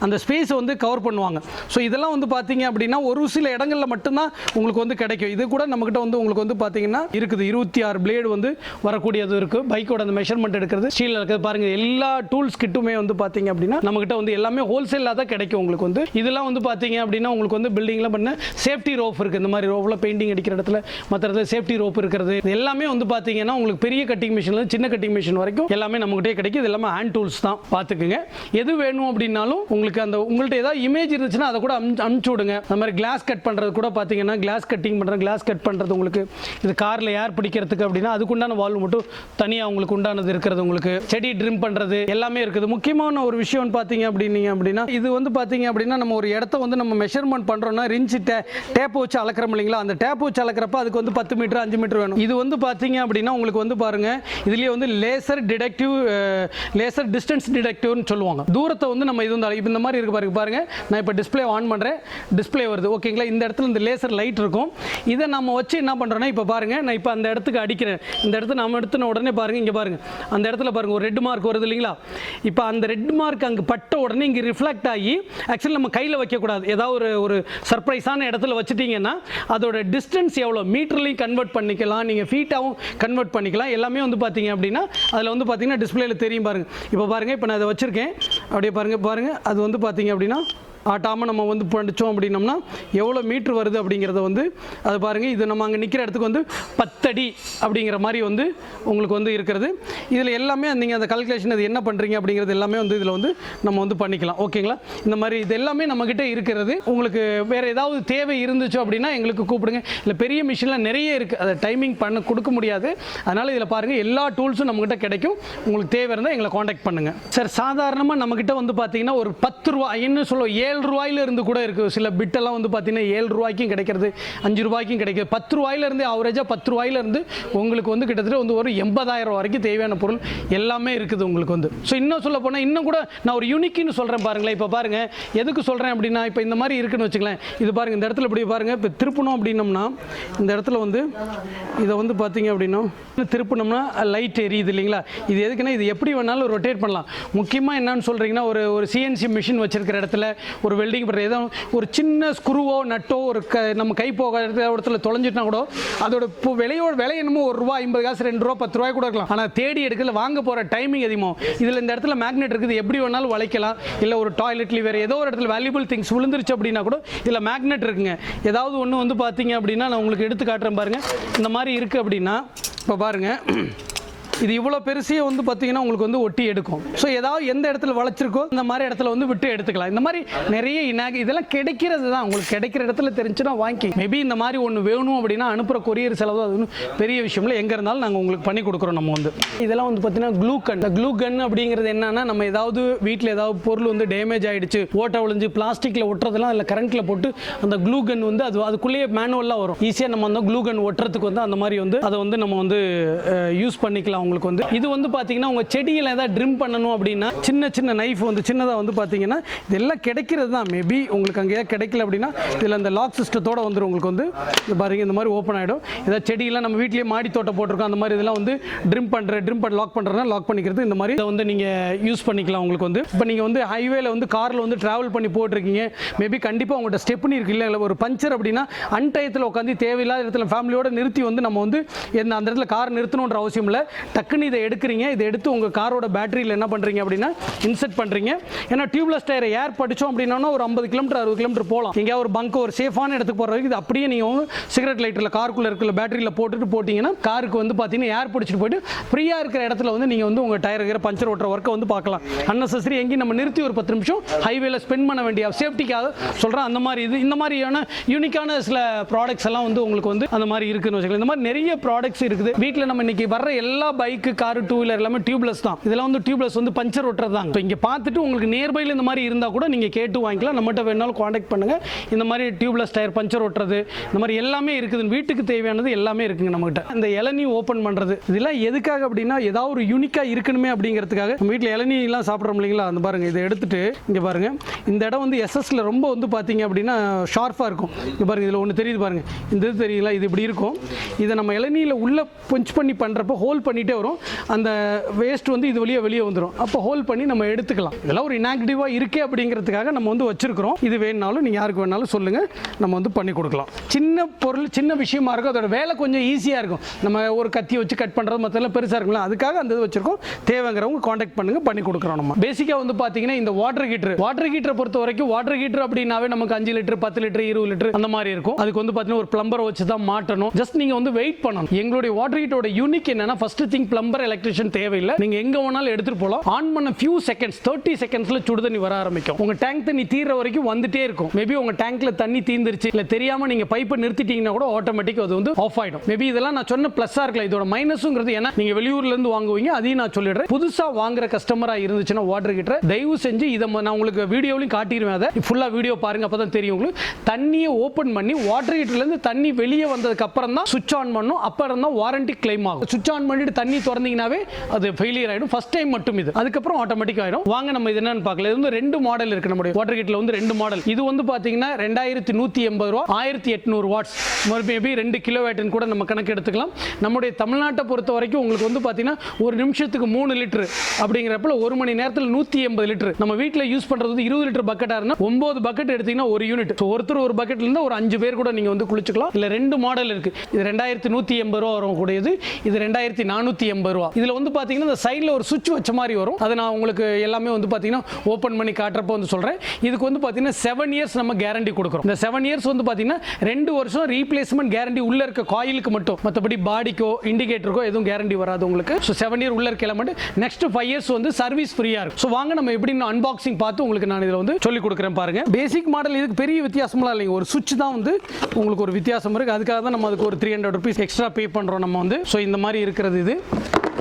அந்த ஸ்பேஸை வந்து கவர் பண்ணுவாங்க. ஸோ இதெல்லாம் வந்து பார்த்தீங்க அப்படின்னா ஒரு சில இடங்களில் மட்டும்தான் உங்களுக்கு வந்து கிடைக்கும். இது கூட நம்மகிட்ட வந்து உங்களுக்கு வந்து பார்த்தீங்கன்னா இருக்குது. 26 பிளேடு வந்து வரக்கூடியது இருக்குது. பைக்கோட அந்த மெஷர்மெண்ட் எடுக்கிறது, ஸ்டீல் இருக்குது பாருங்கள். எல்லா டூல்ஸ் கிட்டுமே வந்து பார்த்தீங்க அப்படின்னா நம்மகிட்ட வந்து எல்லாமே ஹோல்சேலாக தான் கிடைக்கும். உங்களுக்கு வந்து இதெல்லாம் வந்து பார்த்தீங்க அப்படின்னா உங்களுக்கு வந்து பில்டிங்கில் பண்ண சேஃப்டி ரோப் இருக்குது. இந்த மாதிரி ரோப்பில் பெயிண்டிங் அடிக்கிற இடத்துல மற்ற இடத்துல சேஃப்டி ரோப் இருக்கிறது. இது எல்லாமே வந்து பார்த்தீங்கன்னா உங்களுக்கு பெரிய கட்டிங் மிஷின்ல சின்ன கட்டிங் மிஷின் வரைக்கும் எல்லாமே நம்மகிட்டே கிடைக்கும். இது எல்லாமே ஹேண்ட் டூல்ஸ் தான். பார்த்துக்குங்க. எது வேணும் அப்படின்னாலும் உங்களுக்கு அந்த உங்கள்கிட்ட ஏதாவது இமேஜ் இருந்துச்சுன்னா அதை கூட அனுப்பிச்சு விடுங்க. அந்த மாதிரி கிளாஸ் கட் பண்ணுறது கூட பார்த்தீங்கன்னா கிளாஸ் கட்டிங் பண்ணுறேன், கிளாஸ் கட் பண்ணுறது உங்களுக்கு இது காரில் ஏர் பிடிக்கிறதுக்கு அப்படின்னா அதுக்குண்டான வால்வு மட்டும் தனியாக உங்களுக்கு உண்டானது இருக்கிறது. உங்களுக்கு செடி ட்ரிம் பண்ணுறது எல்லாமே இருக்குது. முக்கியமான ஒரு விஷயம் பார்த்தீங்க அப்படின்னா இது வந்து பார்த்தீங்க அப்படின்னா நம்ம ஒரு இடத்த வந்து நம்ம மெஷர்மெண்ட் பண்ணுறோம்னா ரிஞ்ச் டேப் வச்சு அளக்கிறோம் இல்லைங்களா. அந்த டேப் வச்சு அளக்கிறப்ப அதுக்கு வந்து 10 மீட்டர் 5 மீட்டர் வேணும். இது வந்து பார்த்தீங்க அப்படின்னா உங்களுக்கு வந்து பாருங்க இதுலேயே வந்து லேசர் டிஸ்டன்ஸ் டிடெக்டிவ்னு சொல்லுவாங்க. தூரத்தை வந்து நம்ம இது வந்து இந்த மாதிரி இருக்கு பாருங்க. நான் இப்போ டிஸ்பிளே ஆன் பண்ணுறேன், டிஸ்பிளே வருது ஓகேங்களா. இந்த இடத்துல இந்த லேசர் லைட் இருக்கும். இதை நம்ம வச்சு என்ன பண்ணுறோன்னா இப்போ பாருங்க, நான் இப்போ அந்த இடத்துக்கு அடிக்கிறேன். இந்த இடத்துல நம்ம எடுத்துன உடனே பாருங்க, இங்கே பாருங்க அந்த இடத்துல பாருங்க ஒரு ரெட் மார்க் வருது இல்லைங்களா. இப்போ அந்த ரெட் மார்க் அங்கே பட்ட உடனே இங்கே ரிஃப்ளெக்ட் ஆகி ஆக்சுவலி நம்ம கையில் வைக்கக்கூடாது. ஏதாவது ஒரு சர்ப்ரைஸான இடத்துல வச்சுட்டீங்கன்னா அதோட டிஸ்டன்ஸ் எவ்வளோ மீட்டர்லையும் கன்வெர்ட் பண்ணிக்கலாம், நீங்கள் ஃபீட்டாகவும் கன்வெர்ட் பண்ணிக்கலாம். எல்லாமே வந்து பார்த்தீங்க அப்படின்னா அதில் வந்து பார்த்தீங்கன்னா டிஸ்பிளேல தெரியும் பாருங்க. இப்போ பாருங்க, இப்போ நான் அதை வச்சிருக்கேன் அப்படியே பாருங்க அது வந்து பார்த்தீங்க அப்படின்னா ஆட்டாமல் நம்ம வந்து படித்தோம் அப்படின்னோம்னா எவ்வளோ மீட்ரு வருது அப்படிங்கிறத வந்து அது பாருங்கள். இது நம்ம அங்கே நிற்கிற இடத்துக்கு வந்து 10 அடி அப்படிங்கிற மாதிரி வந்து உங்களுக்கு வந்து இருக்கிறது. இதில் எல்லாமே நீங்கள் அந்த கால்குலேஷன் அது என்ன பண்ணுறீங்க அப்படிங்கிறது எல்லாமே வந்து இதில் வந்து நம்ம வந்து பண்ணிக்கலாம் ஓகேங்களா. இந்த மாதிரி இது எல்லாமே நம்மக்கிட்ட இருக்கிறது. உங்களுக்கு வேறு ஏதாவது தேவை இருந்துச்சோ அப்படின்னா எங்களுக்கு கூப்பிடுங்க. இல்லை பெரிய மிஷினில் நிறைய இருக்குது, அதை டைமிங் பண்ண கொடுக்க முடியாது. அதனால் இதில் பாருங்கள் எல்லா டூல்ஸும் நம்மக்கிட்ட கிடைக்கும். உங்களுக்கு தேவை இருந்தால் எங்களை காண்டாக்ட் பண்ணுங்கள் சார். சாதாரணமாக நம்மக்கிட்ட வந்து பார்த்தீங்கன்னா ஒரு 10 ரூபா என்ன சொல்லுவோம் 7 ரூபாயில இருந்து கூட இருக்குது. சில பிட்டெல்லாம் வந்து பார்த்தீங்கன்னா 7 ரூபாய்க்கும் கிடைக்கிறது, 5 ரூபாய்க்கும் கிடைக்கிறது. 10 ரூபாயிலிருந்து ஆவரேஜாக 10 ரூபாயிலிருந்து உங்களுக்கு வந்து கிட்டத்தட்ட வந்து ஒரு 80,000 வரைக்கும் தேவையான பொருள் எல்லாமே இருக்குது உங்களுக்கு வந்து. ஸோ இன்னும் சொல்ல போனால் இன்னும் கூட நான் ஒரு யூனிக்னு சொல்கிறேன் பாருங்களேன். இப்போ பாருங்கள் எதுக்கு சொல்கிறேன் அப்படின்னா இப்போ இந்த மாதிரி இருக்குன்னு வச்சுக்கலாம். இது பாருங்கள் இந்த இடத்துல இப்படி பாருங்கள். இப்போ திருப்பணும் அப்படின்னம்னா இந்த இடத்துல வந்து இதை வந்து பார்த்தீங்க அப்படின்னா திருப்பினோம்னா லைட் எரியுது இல்லைங்களா. இது எதுக்குன்னா இது எப்படி வேணாலும் ரொட்டேட் பண்ணலாம். முக்கியமாக என்னன்னு சொல்கிறீங்கன்னா ஒரு சிஎன்சி மிஷின் வச்சிருக்கிற இடத்துல ஒரு வெல்டிங் பண்ணுற ஏதோ ஒரு சின்ன ஸ்க்ரூவோ நட்டோ ஒரு நம்ம கை போக இடத்துல தொலைஞ்சிட்டா கூட அதோட விலை என்னமோ ₹1.50 ₹2 ₹10 கூட இருக்கலாம். ஆனால் தேடி எடுக்கல வாங்க போகிற டைமிங் அதிகமாகும். இதில் இந்த இடத்துல மேக்னெட் இருக்குது, எப்படி வேணாலும் வளைக்கலாம். இல்லை ஒரு டாய்லெட்லேயும் வேறு ஏதோ ஒரு இடத்துல வேல்யூபிள் திங்ஸ் விழுந்துருச்சு அப்படின்னா கூட இதில் மேக்னெட் இருக்குங்க. ஏதாவது ஒன்று வந்து பார்த்தீங்க அப்படின்னா நான் உங்களுக்கு எடுத்து காட்டுறேன் பாருங்கள். இந்த மாதிரி இருக்குது அப்படின்னா இப்போ பாருங்கள், இது இவ்வளோ பெருசே வந்து பார்த்தீங்கன்னா உங்களுக்கு வந்து ஒட்டி எடுக்கும். ஸோ ஏதாவது எந்த இடத்துல வளைச்சிருக்கோ இந்த மாதிரி இடத்துல வந்து விட்டு எடுத்துக்கலாம். இந்த மாதிரி நிறைய இதெல்லாம் கிடைக்கிறது தான், உங்களுக்கு கிடைக்கிற இடத்துல தெரிஞ்சுன்னா வாங்கி மேபி இந்த மாதிரி ஒன்று வேணும் அப்படின்னா அனுப்புகிற கொரியர் செலவு அது ஒன்றும் பெரிய விஷயம் இல்லை. எங்கே இருந்தாலும் நாங்கள் உங்களுக்கு பண்ணி கொடுக்குறோம். நம்ம வந்து இதெல்லாம் வந்து பார்த்தீங்கன்னா க்ளூ கன். இந்த க்ளூ கன் அப்படிங்கிறது என்னன்னா, நம்ம ஏதாவது வீட்டில் ஏதாவது பொருள் வந்து டேமேஜ் ஆகிடுச்சு, ஓட்ட விழுந்து பிளாஸ்டிக்கில் ஒட்டுறதெல்லாம் அதில் கரண்ட்டில் போட்டு அந்த க்ளூ கன் வந்து அதுக்குள்ளேயே மேனுவலாக வரும். ஈஸியாக நம்ம வந்து க்ளூ கன் ஒட்டுறதுக்கு வந்து அந்த மாதிரி வந்து அதை வந்து நம்ம வந்து யூஸ் பண்ணிக்கலாம். உங்களுக்கு வந்து இது வந்து பாத்தீங்கன்னா உங்க செடியில ஏதாவது ட்ரிம் பண்ணணும் அப்படின்னா சின்ன சின்ன நைஃப் வந்து சின்னதாக வந்து பாத்தீங்கன்னா இதெல்லாம் கிடைக்கிறது தான். மேபி உங்களுக்கு அங்கேயே கிடைக்கல அப்படின்னா இதில் அந்த லாக் சிஸ்டத்தோட வந்துடும். உங்களுக்கு வந்து இது பாருங்க, இந்த மாதிரி ஓப்பன் ஆகிடும். ஏதாவது செடியெல்லாம் நம்ம வீட்லேயே மாடி தோட்டம் போட்டிருக்கோம், அந்த மாதிரி இதெல்லாம் வந்து ட்ரிம் பண்ண லாக் பண்ணுறதுனா லாக் பண்ணிக்கிறது. இந்த மாதிரி இதை வந்து நீங்கள் யூஸ் பண்ணிக்கலாம். உங்களுக்கு வந்து இப்போ நீங்கள் வந்து ஹைவேல வந்து காரில் வந்து ட்ராவல் பண்ணி போட்டிருக்கீங்க, மேபி கண்டிப்பாக உங்கள்கிட்ட ஸ்டெப்னி இருக்கு, இல்லை ஒரு பஞ்சர் அப்படின்னா அன்டயத்தில் உட்காந்து தேவையில்லாத இடத்துல ஃபேமிலியோட நிறுத்தி வந்து நம்ம வந்து அந்த இடத்துல கார் நிறுத்தணுன்ற அவசியம் இல்லை. டக்குன்னு இதை எடுக்கிறீங்க, இதை எடுத்து உங்கள் காரோட பேட்டரியில் என்ன பண்ணுறீங்க அப்படின்னா இன்செர்ட் பண்ணுறீங்க. ஏன்னா டியூப்லெஸ் டயர் ஏர் படித்தோம் அப்படின்னா ஒரு 50 கிலோமீட்டர் 60 கிலோமீட்டர் போகலாம். எங்கேயா ஒரு பங்க் ஒரு சேஃபான இடத்துக்கு போகிற வரைக்கும் இது அப்படியே நீங்கள் சிகரெட் லைட்டரில் காருக்குள்ளே இருக்கிற பேட்டரியில் போட்டிங்கன்னா காருக்கு வந்து பார்த்தீங்கன்னா ஏர் பிடிச்சிட்டு போயிட்டு ஃப்ரீயாக இருக்கிற இடத்துல வந்து நீங்கள் வந்து உங்கள் டயர் இருக்கிற பஞ்சர் ஓட்டுற ஒர்க்கை வந்து பார்க்கலாம். அன்னெசரி எங்கேயும் நம்ம நிறுத்தி ஒரு 10 நிமிஷம் ஹைவேல ஸ்பெண்ட் பண்ண வேண்டிய சேஃப்டிக்காக சொல்கிறேன். அந்த மாதிரி இந்த மாதிரியான யூனிக்கான சில ப்ராடக்ட்ஸ் எல்லாம் வந்து உங்களுக்கு வந்து அந்த மாதிரி இருக்குன்னு வச்சுக்கலாம். இந்த மாதிரி நிறைய ப்ராடக்ட்ஸ் இருக்குது. வீட்டில் நம்ம இன்னைக்கு வர்ற எல்லா பைக்கு காரு டூ வீலர் எல்லாமே டியூப்லெஸ் தான். இதெல்லாம் வந்து டியூப்லெஸ் வந்து பஞ்சர் ஒட்டுறது தான். இப்போ இங்கே பார்த்துட்டு உங்களுக்கு நியர்பையில் இந்த மாதிரி இருந்தால் கூட நீங்கள் கேட்டு வாங்கிக்கலாம். நம்மகிட்ட வேணாலும் காண்டாக்ட் பண்ணுங்கள். இந்த மாதிரி டியூப்லெஸ் டயர் பஞ்சர் ஒட்டுறது இந்த மாதிரி எல்லாமே இருக்குது. வீட்டுக்கு தேவையானது எல்லாமே இருக்குங்க நம்மகிட்ட. இந்த இளநீ ஓப்பன் பண்ணுறது இதெல்லாம் எதுக்காக அப்படின்னா ஏதாவது ஒரு யூனிக்காக இருக்கணுமே அப்படிங்கிறதுக்காக. நம்ம வீட்டில் இளநீலாம் சாப்பிட்றோம் இல்லைங்களா, அந்த பாருங்கள் இதை எடுத்துட்டு இங்கே பாருங்கள், இந்த இடம் வந்து எஸ்எஸ்ல ரொம்ப வந்து பார்த்தீங்க அப்படின்னா ஷார்ப்பாக இருக்கும். இங்கே பாருங்கள், இதில் ஒன்று தெரியுது பாருங்கள், இந்த இது தெரியல, இது இப்படி இருக்கும். இதை நம்ம இளநீல உள்ள பஞ்ச் பண்ணி பண்ணுறப்போ ஹோல் பண்ணிகிட்டே வரும். அந்த வேஸ்ட் வந்து இது வெளியே வந்துடும். அப்போ ஹோல் பண்ணி நம்ம எடுத்துக்கலாம். இதெல்லாம் ஒரு இன்ஆக்டிவாக இருக்கே அப்படிங்கிறதுக்காக நம்ம வந்து வச்சிருக்கிறோம். இது வேணாலும் நீங்கள் யாருக்கு வேணாலும் சொல்லுங்கள், நம்ம வந்து பண்ணி கொடுக்கலாம். சின்ன பொருள் சின்ன விஷயமா இருக்கும், அதோட வேலை கொஞ்சம் ஈஸியாக இருக்கும். நம்ம ஒரு கத்தி வச்சு கட் பண்ணுறது மற்றெல்லாம் பெருசாக இருக்கும்ல, அதுக்காக அந்த இது வச்சிருக்கோம். தேவைங்கிறவங்க காண்டாக்ட் பண்ணுங்க, பண்ணி கொடுக்குறோம். நம்ம பேசிக்காக வந்து பார்த்தீங்கன்னா இந்த வாட்டர் ஹீட்டரை பொறுத்த வரைக்கும் வாட்டர் ஹீட்டர் அப்படின்னாவே நமக்கு 5 லிட்டர் 10 லிட்டர் 20 லிட்டர் அந்த மாதிரி இருக்கும். அதுக்கு வந்து பார்த்தீங்கன்னா ஒரு பிளம்பரை வச்சு தான் மாட்டணும். ஜஸ்ட் நீங்கள் வந்து வெயிட் பண்ணணும். எங்களுடைய வாட்டர் ஹீட்டரோட யூனிக் என்னன்னா ஃபர்ஸ்ட் திங் பிளம்பர் எலக்ட்ரிஷியன் தேவையில்லை. நீங்க எங்க வேணாலும் எடுத்துட்டு போலாம். ஆன் பண்ண ஃபியூ செகண்ட்ஸ் 30 செகண்ட்ஸ்ல சுடு தண்ணி வர ஆரம்பிக்கும். உங்க டேங்க் தண்ணி தீர்ற வரைக்கும் வந்துட்டே இருக்கும். மேபி உங்க டேங்க்ல தண்ணி தீர்ந்துருச்சு இல்ல தெரியாம நீங்க பைப்பை நிறுத்திட்டீங்கன்னா கூட ஆட்டோமேட்டிக் அது வந்து ஆஃப் ஆயிடும். மேபி இதெல்லாம் நான் சொன்ன பிளஸ்ஸா இருக்கலாம். இதோட மைனஸ்ங்கிறது ஏன்னா நீங்க வெளியூர்ல இருந்து வாங்குவீங்க, அதையும் நான் சொல்லிடுறேன். புதுசா வாங்குற கஸ்டமரா இருந்துச்சுன்னா வாட்டர் ஹீட்டர் தயவு செஞ்சு இதை நான் உங்களுக்கு வீடியோலையும் காட்டிடுவேன். அதை ஃபுல்லா வீடியோ பாருங்க, அப்பதான் தெரியும் உங்களுக்கு. தண்ணியை ஓபன் பண்ணி வாட்டர் ஹீட்டர்ல இருந்து தண்ணி வெளியே வந்ததுக்கு அப்புறம் தான் சுவிட்ச் ஆன் பண்ணும். அப்புறம் தான் வாரண்டி கிளைம் ஆகும். சுவிட்ச் ஆன் பண்ணிட்டு தண்ணி திறந்தீங்கன்னாவே அது ஃபெயிலியர் ஆயிடும். ஃபர்ஸ்ட் டைம் மட்டும் இது, அதுக்கப்புறம் ஆட்டோமேட்டிக் ஆயிடும். வாங்க நம்ம இது என்னன்னு பார்க்கலாம். இது வந்து 2 மாடல் இருக்கு. நம்மளுடைய வாட்டர் ஹீட்டர்ல வந்து 2 மாடல். இது வந்து பாத்தீங்கன்னா 2180 ரூபாய் 1800 வாட்ஸ், மேபி 2 கிலோவாட்னு கூட நம்ம கணக்கு எடுத்துக்கலாம். நம்முடைய தமிழ்நாட்டை பொறுத்த வரைக்கும் உங்களுக்கு வந்து பாத்தீங்கன்னா ஒரு நிமிஷத்துக்கு 3 லிட்டர் அப்படிங்கிறப்ப 1 மணி நேரத்தில் 180 லிட்டர். நம்ம வீட்டில் யூஸ் பண்றது வந்து 20 லிட்டர் பக்கெட்டா இருந்தா 9 பக்கெட் எடுத்தீங்கன்னா ஒரு யூனிட். ஒருத்தர் ஒரு பக்கெட்ல இருந்து ஒரு 5 பேர் கூட நீங்க வந்து குளிச்சுக்கலாம். இல்ல 2 மாடல் இருக்கு. இது 2180 ரூபாய் வரும் கூடியது. இது 2480 ரூபாய். இதுல வந்து பாத்தீங்கன்னா இந்த சைடுல ஒரு சுவிட்ச் வச்ச மாதிரி வரும். அதை நான் உங்களுக்கு எல்லாமே வந்து பாத்தீங்கன்னா ஓபன் பண்ணி காட்டுறப்ப வந்து சொல்றேன். இதுக்கு வந்து பாத்தீங்கன்னா 7 இயர்ஸ் நம்ம கேரண்டி கொடுக்குறோம். இந்த 7 இயர்ஸ் வந்து பாத்தீங்கன்னா 2 வருஷம் ரீப்ளேஸ்மெண்ட் கேரண்டி உள்ள இருக்க காயிலுக்கு மட்டும், மற்றபடி பாடிக்கோ இண்டிகேட்டருக்கோ எதுவும் கேரண்டி வராது உங்களுக்கு. ஸோ 7 இயர் உள்ள இருக்க எலமெண்ட். நெக்ஸ்ட் 5 இயர்ஸ் வந்து சர்வீஸ் ஃப்ரீயா இருக்கும். ஸோ வாங்க நம்ம எப்படி அன்பாக்சிங் பார்த்து உங்களுக்கு நான் இதில் வந்து சொல்லி கொடுக்குறேன் பாருங்க. பேசிக் மாடல் இதுக்கு பெரிய வித்தியாசம்லாம் இல்லைங்க. ஒரு சுவிட்ச் தான் வந்து உங்களுக்கு ஒரு வித்தியாசம் இருக்கு. அதுக்காக தான் நம்ம அதுக்கு ஒரு 300 rupees எக்ஸ்ட்ரா பே பண்றோம் நம்ம வந்து. ஸோ இந்த மாதிரி இருக்கிறது இது.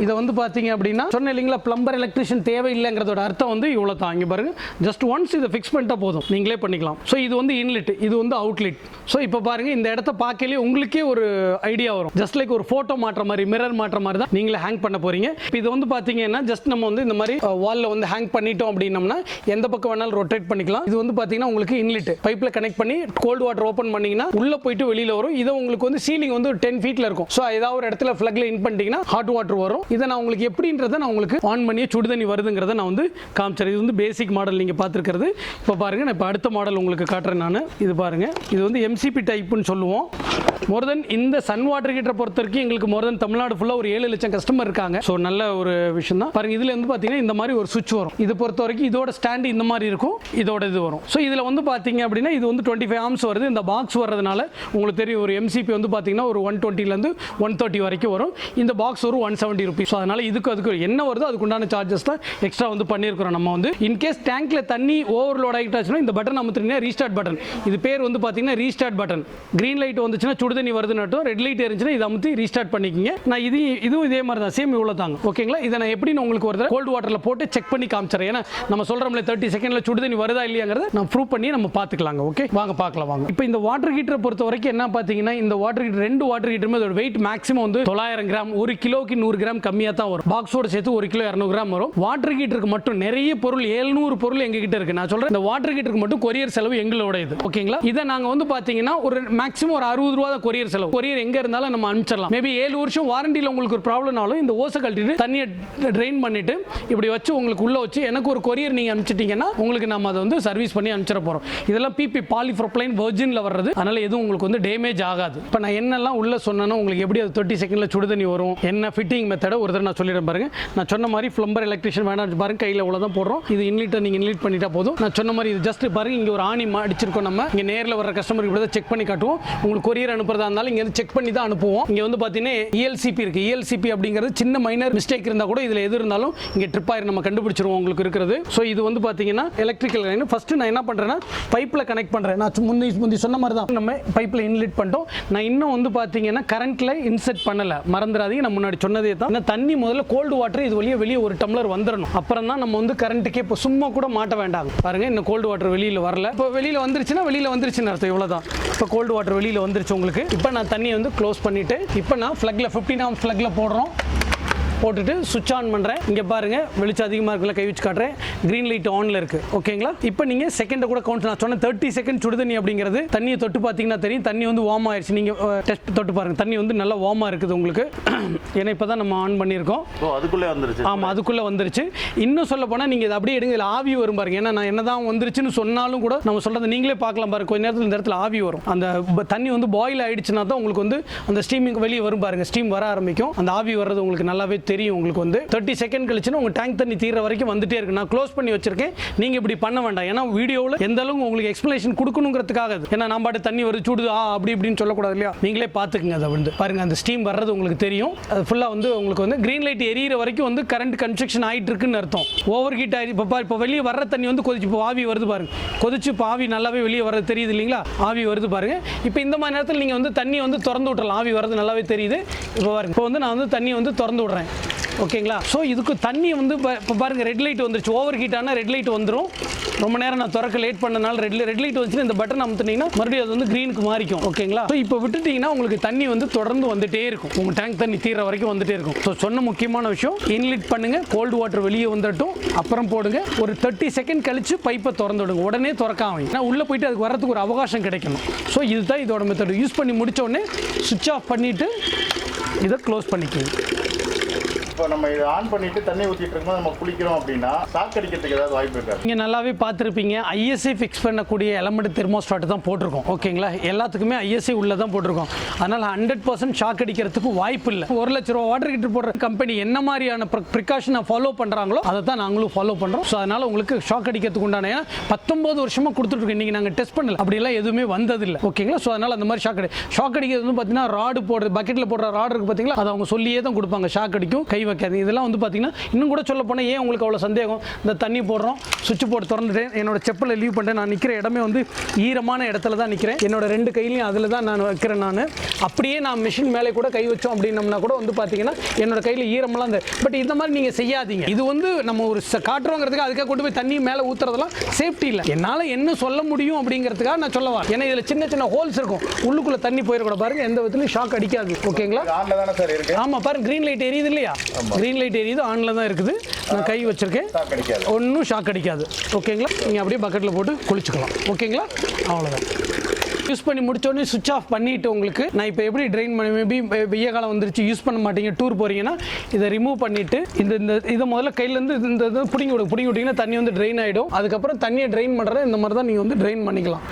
இதை வந்து பார்த்தீங்க அப்படின்னா சொன்ன இல்லைங்களா, பிளம்பர் எலக்ட்ரிஷியன் தேவையில்லைங்கிறதோட அர்த்தம் வந்து இவ்வளோ தான். இங்கே பாருங்க, ஜஸ்ட் ஒன்ஸ் இதை ஃபிக்ஸ் பண்ணிட்டா போதும், நீங்களே பண்ணிக்கலாம். ஸோ இது வந்து இன்லெட், இது வந்து அவுட்லெட். ஸோ இப்போ பாருங்க, இந்த இடத்த பார்க்கலே உங்களுக்கே ஒரு ஐடியா வரும். ஜஸ்ட் லைக் ஒரு ஃபோட்டோ மாற்ற மாதிரி, மிரர் மாற்ற மாதிரி தான் நீங்களே ஹேங் பண்ண போறீங்க. இப்போ இது வந்து பார்த்தீங்கன்னா ஜஸ்ட் நம்ம வந்து இந்த மாதிரி வாலில் வந்து ஹேங் பண்ணிட்டோம் அப்படின்னம்னா எந்த பக்கம் வேணாலும் ரொட்டேட் பண்ணிக்கலாம். இது வந்து பார்த்தீங்கன்னா உங்களுக்கு இன்லெட் பைப்பில் கனெக்ட் பண்ணி கோல்டு வாட்டர் ஓப்பன் பண்ணீங்கன்னா உள்ள போயிட்டு வெளியில் வரும். இதை உங்களுக்கு வந்து சீலிங் வந்து 10 ஃபீட்ல இருக்கும். ஸோ ஏதாவது ஒரு இடத்துல ஃபிளக்ல இன் பண்ணிட்டீங்கன்னா ஹாட் வாட்டர் வரும். இதை நான் உங்களுக்கு எப்படின்றத நான் உங்களுக்கு ஆன் பண்ணி சுடு தண்ணி வருதுங்கிறத நான் வந்து காமிச்சேன். இது வந்து பேசிக் மாடல் நீங்கள் பார்த்துருக்கிறது. இப்போ பாருங்கள், நான் இப்போ அடுத்த மாடல் உங்களுக்கு காட்டுறேன். நான் இது பாருங்கள், இது வந்து எம்சிபி டைப்புன்னு சொல்லுவோம். மோர் தென் இந்த சன் வாட்டர் ஹீட்டரை பொறுத்த வரைக்கும் எங்களுக்கு மோர் தென் தமிழ்நாடு ஃபுல்லாக ஒரு 7 லட்சம் கஸ்டமர் இருக்காங்க. ஸோ நல்ல ஒரு விஷயம் தான். பாருங்கள், இதில் வந்து பார்த்தீங்கன்னா இந்த மாதிரி ஒரு சுவிட்ச் வரும். இது பொறுத்த வரைக்கும் இதோட ஸ்டாண்டு இந்த மாதிரி இருக்கும், இதோட இது வரும். ஸோ இதில் வந்து பார்த்தீங்க அப்படின்னா இது வந்து 25 ஆம்ஸ் வருது. இந்த பாக்ஸ் வர்றதுனால உங்களுக்கு தெரியும், ஒரு எம்சிபி வந்து பார்த்தீங்கன்னா ஒரு 120லேருந்து 130 வரைக்கும் வரும். இந்த பாக்ஸ் ஒரு 170 ருபீஸ். ஸோ அதனால் அதுக்கு என்ன வருதோ அதுக்குண்டான சார்ஜஸ் தான் எக்ஸ்ட்ரா வந்து பண்ணியிருக்கிறோம். நம்ம வந்து இன்கேஸ் டேங்க்ல தண்ணி ஓவர்லோட் ஆகிட்டாச்சுன்னா இந்த பட்டன் அமுத்துறீங்கன்னா ரீஸ்டார்ட் பட்டன். இது பேர் வந்து பார்த்தீங்கன்னா ரீஸ்டார்ட் பட்டன். கிரீன் லைட் வந்துச்சுன்னா சுடு தண்ணி வருதுன்னு, ரெட் லைட் இருந்துச்சுன்னா இதை அமுத்தி ரீஸ்டார்ட் பண்ணிக்கிங்க. நான் இதுவும் இதே மாதிரி தான், சேம் இவ்வளோ தாங்க. ஓகேங்களா? இதை நான் எப்படி உங்களுக்கு ஒரு கோல்டு வாட்டரில் போட்டு செக் பண்ணி காமிச்சிடறேன். ஏன்னா நம்ம சொல்கிறோம்ல 30 செகண்டில் சுடு தண்ணி வருதா இல்லையாங்கிறத நான் ப்ரூவ் பண்ணி நம்ம பார்த்துக்கலாங்க. ஓகே, வாங்க பார்க்கலாம் வாங்க. இப்போ இந்த வாட்டர் ஹீட்டரை பொறுத்த வரைக்கும் என்ன பார்த்தீங்கன்னா, இந்த வாட்டர் ஹீட்டர் 2 வாட்டர் ஹீட்டருமே அதோட வெயிட் மேக்ஸிமம் வந்து 900 கிராம், 1 கிலோக்கு 100 கிராம் கம்மியாக தான் வரும். பாக்ஸோட சேர்த்து 1 கிலோ 200 கிராம் வரும். வாட்டர் ஹீட்டருக்கு மட்டும் நிறைய பொருள் 700 பொருள் எங்ககிட்ட இருக்கு. நான் சொல்றேன், இந்த வாட்டர் ஹீட்டருக்கு மட்டும் கொரியர் செலவு எங்களோட இது. ஓகேங்களா? இதை நாங்கள் வந்து பார்த்தீங்கன்னா ஒரு மேக்ஸிமம் ஒரு 60 ரூபா தான் கொரியர் செலவு. கொரியர் எங்க இருந்தாலும் நம்ம அனுப்பிச்சிடலாம். மேபி 7 வருஷம் வாரண்டியில் உங்களுக்கு ஒரு ப்ராப்ளம்னாலும் இந்த ஓசை கழட்டிட்டு தண்ணியை ட்ரெயின் பண்ணிட்டு இப்படி வச்சு உங்களுக்கு உள்ள வச்சு எனக்கு ஒரு கொரியர் நீங்க அனுப்பிச்சிட்டீங்கன்னா உங்களுக்கு நம்ம அதை வந்து சர்வீஸ் பண்ணி அனுப்பிச்சிட போறோம். இதெல்லாம் பிபி பாலிப்ரோப்ளைன் வெர்ஜின்ல வர்றது, அதனால எதுவும் உங்களுக்கு வந்து டேமேஜ் ஆகாது. இப்போ நான் என்னெல்லாம் உள்ள சொன்னேனோ உங்களுக்கு எப்படி அது 30 செகண்ட்ல சுடு தண்ணி வரும், என்ன ஃபிட்டிங் மெத்தட ஒரு தடவை நான் சொல்லிடுறேன் பாருங்க. நான் சொன்ன மாதிரி பிளம்பர் எலக்ட்ரிஷியன் வேணாம் பாருங்க, கையில் இவ்வளவுதான் போடுறோம். இது இன்லீட்டர் நீங்க இன்லீட் பண்ணிட்டா போதும். நான் சொன்ன மாதிரி இது ஜஸ்ட் பாருங்க, இங்க ஒரு ஆணி அடிச்சிருக்கோம். நம்ம இங்க நேரில் வர கஸ்டமருக்கு இப்படி தான் செக் பண்ணி காட்டுவோம். உங்களுக்கு கொரியர் அனுப்புறதா இருந்தாலும் இங்க வந்து செக் பண்ணி தான் அனுப்புவோம். இங்க வந்து பாத்தீங்கன்னா ELCP இருக்கு. ELCP அப்படிங்கிறது சின்ன மைனர் மிஸ்டேக் இருந்தா கூட இதுல எது இருந்தாலும் இங்க ட்ரிப் ஆயிரும், நம்ம கண்டுபிடிச்சிருவோம் உங்களுக்கு இருக்கிறது. ஸோ இது வந்து பாத்தீங்கன்னா எலக்ட்ரிக்கல் லைன். ஃபர்ஸ்ட் நான் என்ன பண்றேன்னா பைப்ல கனெக்ட் பண்றேன். நான் முந்தி சொன்ன மாதிரி தான் நம்ம பைப்ல இன்லெட் பண்ணிட்டோம். நான் இன்னும் வந்து பாத்தீங்கன்னா கரண்ட்ல இன்செர்ட் பண்ணல, மறந்துடாதீங்க. நான் முன்னாடி சொன்னதே தான். தண்ணி முதல்ல கோல்டு வாட்டர் இது வெளியே ஒரு டம்ளர் வந்துடணும். அப்புறம் தான் நம்ம வந்து கரண்ட்டுக்கே இப்போ சும்மா கூட மாட்ட வேண்டாம். பாருங்க, இந்த கோல்டு வாட்டர் வெளியில வரல. இப்போ வெளியில வந்துருச்சுன்னு அர்த்தம். இவ்வளவுதான். இப்போ கோல்டு வாட்டர் வெளியில வந்துருச்சு உங்களுக்கு. இப்போ நான் தண்ணியை வந்து க்ளோஸ் பண்ணிட்டு இப்போ நான் ஃப்ளக்ல 15 ஆம்ஸ் ஃப்ளக்ல போடுறோம். போட்டுட்டு சுவிட்ச் ஆன் பண்ணுறேன். இங்கே பாருங்க, வெளிச்சம் அதிகமாக இருக்குல்ல, கை வச்சு காட்டுறேன். கிரீன் லைட் ஆன்ல இருக்கு. ஓகேங்களா? இப்போ நீங்கள் செகண்டை கூட கவுண்ட். நான் சொன்ன 30 செகண்ட் சுடு தண்ணி அப்படிங்கிறது தண்ணியை தொட்டு பார்த்தீங்கன்னா தெரியும். தண்ணி வந்து வார்ம் ஆயிடுச்சு. நீங்கள் டெஸ்ட் தொட்டு பாருங்க, தண்ணி வந்து நல்லா வார்மாக இருக்குது உங்களுக்கு. ஏன்னா இப்போ தான் நம்ம ஆன் பண்ணியிருக்கோம். அதுக்குள்ளே வந்துருச்சு. ஆமாம், அதுக்குள்ளே வந்துருச்சு. இன்னும் சொல்ல போனால் நீங்கள் இதை அப்படியே எடுங்க, இதில் ஆவி வரும் பாருங்க. ஏன்னா நான் என்னதான் வந்துருச்சுன்னு சொன்னாலும் கூட நம்ம சொல்கிறத நீங்களே பார்க்கலாம் பாருங்க. கொஞ்ச நேரத்தில் இந்த இடத்துல ஆவி வரும். அந்த தண்ணி வந்து பாயில் ஆயிடுச்சுன்னா தான் உங்களுக்கு வந்து அந்த ஸ்டீமிங் வெளியே வரும் பாருங்க. ஸ்டீம் வர ஆரம்பிக்கும். அந்த ஆவி வர்றது உங்களுக்கு நல்லாவே தெரியும். உங்களுக்கு வந்து 30 செகண்ட் கழிச்சுன்னா உங்க டேங்க் தண்ணி தீர்ற வரைக்கும் வந்துட்டே இருக்கு. நான் க்ளோஸ் பண்ணி வச்சிருக்கேன். நீங்க இப்படி பண்ண வேண்டாம். ஏன்னா வீடியோவில் எந்த அளவுக்கு உங்களுக்கு எக்ஸ்பிளேஷன் கொடுக்கணுங்கிறதுக்காக. ஏன்னா நான் பாட்டு தண்ணி வருது சுடுது அப்படி இப்படின்னு சொல்லக்கூடாது இல்லையா? நீங்களே பார்த்துக்குங்க. அதை வந்து பாருங்க, அந்த ஸ்டீம் வர்றது உங்களுக்கு தெரியும். அது ஃபுல்லாக வந்து உங்களுக்கு வந்து கிரீன் லைட் எரியிற வரைக்கும் வந்து கரண்ட் கன்ஸ்ட்ரக்ஷன் ஆகிட்டு இருக்குன்னு அர்த்தம். ஓவர் ஹீட் ஆகி இப்போ வெளியே வர்ற தண்ணி வந்து கொதிச்சு இப்போ ஆவி வருது பாருங்க. கொதிச்சு இப்போ ஆவி நல்லாவே வெளியே வர்றது தெரியுது இல்லைங்களா? ஆவி வருது பாருங்க. இப்போ இந்த மாதிரி நேரத்தில் நீங்கள் வந்து தண்ணி வந்து திறந்து விட்டுறலாம். ஆவி வர்றது நல்லாவே தெரியுது. இப்போ பாருங்க, இப்போ வந்து நான் வந்து தண்ணியை வந்து திறந்து விடுறேன். ஓகேங்களா? ஸோ இதுக்கு தண்ணி வந்து இப்போ பாருங்கள், ரெட் லைட் வந்துருச்சு. ஓவர் ஹீட் ஆனால் ரெட் லைட் வந்துடும். ரொம்ப நேரம் நான் திறக்க லேட் பண்ணனால ரெட் லைட் வந்துச்சுன்னா இந்த பட்டன் அமுத்துனீங்கன்னா மறுபடியும் அது வந்து க்ரீனுக்கு மாறிக்கும். ஓகேங்களா? ஸோ இப்போ விட்டுட்டீங்கன்னா உங்களுக்கு தண்ணி வந்து தொடர்ந்து வந்துட்டே இருக்கும். உங்கள் டேங்க் தண்ணி தீர வரைக்கும் வந்துட்டே இருக்கும். ஸோ சொன்ன முக்கியமான விஷயம், இன்லெட் பண்ணுங்க, கோல்டு வாட்டர் வெளியே வந்துட்டும், அப்புறம் போடுங்க. ஒரு 30 செகண்ட் கழிச்சு பைப்பை திறந்து விடுங்க. உடனே திறக்காம ஏன்னா உள்ளே போயிட்டு அதுக்கு வரதுக்கு ஒரு அவகாசம் கிடைக்கணும். ஸோ இதுதான் இதோட மெத்தட். யூஸ் பண்ணி முடிச்ச உடனே சுவிட்ச் ஆஃப் பண்ணிட்டு இதை க்ளோஸ் பண்ணிக்கணும். இப்போ நம்ம இதை ஆன் பண்ணிட்டு தண்ணி ஊற்றிட்டு இருக்கும்போது நம்ம குளிக்கிறோம் அப்படின்னா ஷாக் அடிக்கிறதுக்கு ஏதாவது வாய்ப்பு இருக்காது? நீங்கள் நல்லாவே பார்த்துருப்பீங்க, ஐஎஸ்ஐ ஃபிக்ஸ் பண்ணக்கூடிய எலமெண்ட் தெர்மோஸ்டாட் தான் போட்டிருக்கோம். ஓகேங்களா? எல்லாத்துக்குமே ஐஎஸ்ஐ உள்ள தான் போட்டிருக்கோம். அதனால் 100% ஷாக் அடிக்கிறதுக்கு வாய்ப்பு இல்லை. 1 லட்ச ரூபா வாட்டர் ஹீட்டர் போடுற கம்பெனி என்ன மாதிரியான ப்ரிகாஷனை ஃபாலோ பண்ணுறாங்களோ அதை தான் நாங்களும் ஃபாலோ பண்ணுறோம். ஸோ அதனால் உங்களுக்கு ஷாக் அடிக்கிறதுக்கு உண்டான, ஏன்னா 19 வருஷமாக கொடுத்துட்ருக்கோம். நீங்கள் நாங்கள் டெஸ்ட் பண்ணல, அப்படியெல்லாம் எதுவுமே வந்ததில்லை. ஓகேங்களா? ஸோ அதனால் அந்த மாதிரி ஷாக் அடிக்கிறது வந்து பார்த்தீங்கன்னா ராடு போடுறது, பக்கெட்டில் போடுற ராடு இருக்குது பார்த்தீங்களா, அதை அவங்க சொல்லியே தான் கொடுப்பாங்க. ஷாக் அடிக்கும், கை வைக்காது. இதெல்லாம் வந்து பார்த்தீங்கன்னா இன்னும் கூட சொல்ல போனால் ஏன் உங்களுக்கு அவ்வளோ சந்தேகம், இந்த தண்ணி போடுறோம், சுவிட்ச் போட்டு திறந்துட்டேன், என்னோட செப்பலை லீவ் பண்ணிட்டேன், நான் நிற்கிற இடமே வந்து ஈரமான இடத்துல தான் நிற்கிறேன், என்னோட 2 கையிலையும் அதில் தான் நான் வைக்கிறேன். நான் அப்படியே நான் மிஷின் மேலே கூட கை வச்சோம் அப்படின்னம்னா கூட வந்து பார்த்தீங்கன்னா என்னோட கையில் ஈரமெல்லாம் இந்த பட் இந்த மாதிரி நீங்கள் செய்யாதீங்க. இது வந்து நம்ம ஒரு காட்டுறோங்கிறதுக்கு அதுக்காக கொண்டு போய் தண்ணி மேலே ஊற்றுறதெல்லாம் சேஃப்டி இல்லை. என்னால் என்ன சொல்ல முடியும் அப்படிங்கிறதுக்காக நான் சொல்லவா. ஏன்னா இதில் சின்ன சின்ன ஹோல்ஸ் இருக்கும், உள்ளுக்குள்ளே தண்ணி போயிடக்கூட பாருங்க, எந்த விதத்துலையும் ஷாக் அடிக்காது. ஓகேங்களா? ஆமாம், பாருங்க கிரீன் லைட் எரியுது இல்லையா? கிரீன் லைட் எரியுது, ஆனில் தான் இருக்குது. நான் கை வச்சிருக்கேன், ஒன்றும் ஷாக் அடிக்காது. ஓகேங்களா? நீங்கள் அப்படியே பக்கெட்டில் போட்டு குளிச்சுக்கலாம். ஓகேங்களா? அவ்வளோதான். யூஸ் பண்ணி முடிச்சோடனே சுவிட்ச் ஆஃப் பண்ணிவிட்டு உங்களுக்கு நான் இப்போ எப்படி ட்ரெயின் பண்ணி மேபி வெய்ய காலம் வந்துருச்சு யூஸ் பண்ண மாட்டீங்க டூர் போகிறீங்கன்னா இதை ரிமூவ் பண்ணிவிட்டு இதை முதல்ல கையிலேருந்து இந்த இதை பிடிங்கி விட்டிங்கன்னா தண்ணி வந்து ட்ரெயின் ஆகிடும். அதுக்கப்புறம் தண்ணியை ட்ரெயின் பண்ணுறது இந்த மாதிரி தான் நீங்கள் வந்து ட்ரெயின் பண்ணிக்கலாம்.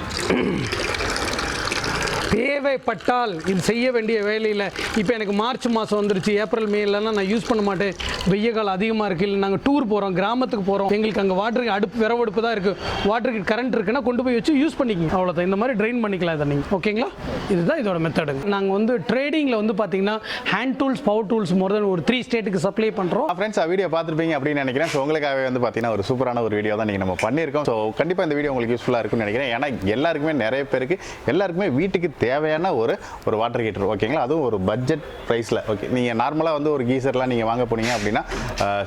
தேவைப்பட்டால் இது செய்ய வேண்டிய வேலையில் இப்போ எனக்கு மார்ச் மாதம் வந்துருச்சு, ஏப்ரல் மேலாம் நான் யூஸ் பண்ண மாட்டேன், வெய்ய காலம் அதிகமாக இருக்குது, இல்லை நாங்கள் டூர் போகிறோம், கிராமத்துக்கு போகிறோம், எங்களுக்கு அங்கே வாட்டருக்கு அடுப்பு விறவடுப்பு தான் இருக்குது, வாட்டருக்கு கரண்ட் இருக்குன்னா கொண்டு போய் வச்சு யூஸ் பண்ணிக்கிங்க. அவ்வளோதான். இந்த மாதிரி ட்ரெயின் பண்ணிக்கலாம் இதை நீங்கள். ஓகேங்களா? இதுதான் இதோட மெத்தடுங்க. நாங்கள் வந்து ட்ரேடிங்கில் வந்து பார்த்தீங்கன்னா ஹேண்ட் டூல்ஸ், பவர் டூல்ஸ் மோர் தென் ஒரு 3 ஸ்டேட்டுக்கு சப்ளை பண்ணுறோம். ஃப்ரெண்ட்ஸ் வீடியோ பார்த்துருப்பீங்க அப்படின்னு நினைக்கிறேன். ஸோ உங்களுக்காகவே வந்து பார்த்தீங்கன்னா ஒரு சூப்பரான ஒரு வீடியோ தான் நீங்கள் நம்ம பண்ணியிருக்கோம். ஸோ கண்டிப்பாக இந்த வீடியோ உங்களுக்கு யூஸ்ஃபுல்லாக இருக்கும்னு நினைக்கிறேன். ஏன்னா எல்லாருக்குமே நிறைய பேருக்கு எல்லாருக்குமே வீட்டுக்கு தேவையான ஒரு வாட்டர் ஹீட்டர். ஓகேங்களா? அதுவும் ஒரு பட்ஜெட் ப்ரைஸில். ஓகே, நீங்கள் நார்மலாக வந்து ஒரு கீசர்லாம் நீங்கள் வாங்க போனீங்க அப்படின்னா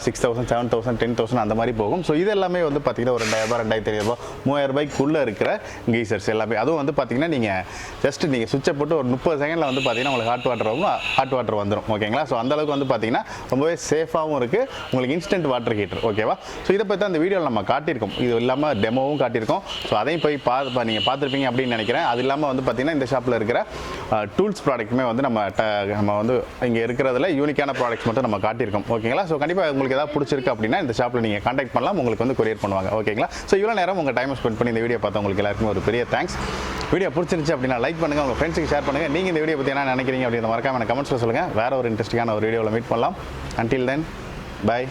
6000, 7000, 10,000 அந்த மாதிரி போகும். ஸோ இது எல்லாமே வந்து பார்த்தீங்கன்னா ஒரு 2000, 2500, 3000 இருக்கிற கீசர்ஸ் எல்லாமே. அதுவும் வந்து பார்த்தீங்கன்னா நீங்கள் ஜஸ்ட் நீங்கள் சுவிட்சை போட்டு ஒரு 30 செகண்டில் வந்து பார்த்தீங்கன்னா உங்களுக்கு ஹாட் வாட்டர் வந்துடும். ஓகேங்களா? ஸோ அந்தளவுக்கு வந்து பார்த்தீங்கன்னா ரொம்பவே சேஃபாகவும் இருக்குது. உங்களுக்கு இன்ஸ்டன்ட் வாட்டர் ஹீட்டர். ஓகேவா? ஸோ இதை பற்றி அந்த வீடியோவில் நம்ம காட்டியிருக்கோம். இது இல்லாமல் டெமோவும் காட்டியிருக்கோம். ஸோ அதையும் போய் நீங்கள் பார்த்துருப்பீங்க அப்படின்னு நினைக்கிறேன். அது இல்லாமல் வந்து பார்த்தீங்கன்னா இந்த ஷாப்பில் இருக்கிற டூல்ஸ் ப்ராடக்ட்டுமே வந்து நம்ம வந்து இங்கே இருக்கிறதுல யூனிக்கான ப்ராடக்ட்ஸ் மட்டும் நம்ம காட்டியிருக்கோம். ஓகேங்களா? ஸோ கண்டிப்பாக உங்களுக்கு ஏதாவது பிடிச்சிருக்கு அப்படின்னா இந்த ஷாப்பில் நீங்கள் கான்டாக்ட் பண்ணலாம். உங்களுக்கு வந்து கொரியர் பண்ணுவாங்க. ஓகேங்களா? ஸோ இவ்வளோ நேரம் உங்கள் டைம் ஸ்பெண்ட் பண்ணி இந்த வீடியோ பார்த்தா உங்களுக்கு எல்லாருக்கும் ஒரு பெரிய தேங்க்ஸ். வீடியோ பிடிச்சிருந்துச்சு அப்படின்னா லைக் பண்ணுங்கள், உங்கள் ஃப்ரெண்ட்ஸுக்கு ஷேர் பண்ணுங்கள். நீங்கள் இந்த வீடியோ பற்றி என்ன நினைக்கிறீங்க அப்படின்னு மறக்காம எனக்கு கமெண்ட்ஸில் சொல்லுங்கள். வேறு ஒரு இன்ட்ரெஸ்டிங்கான ஒரு வீடியோவில் மீட் பண்ணலாம். Until then, by.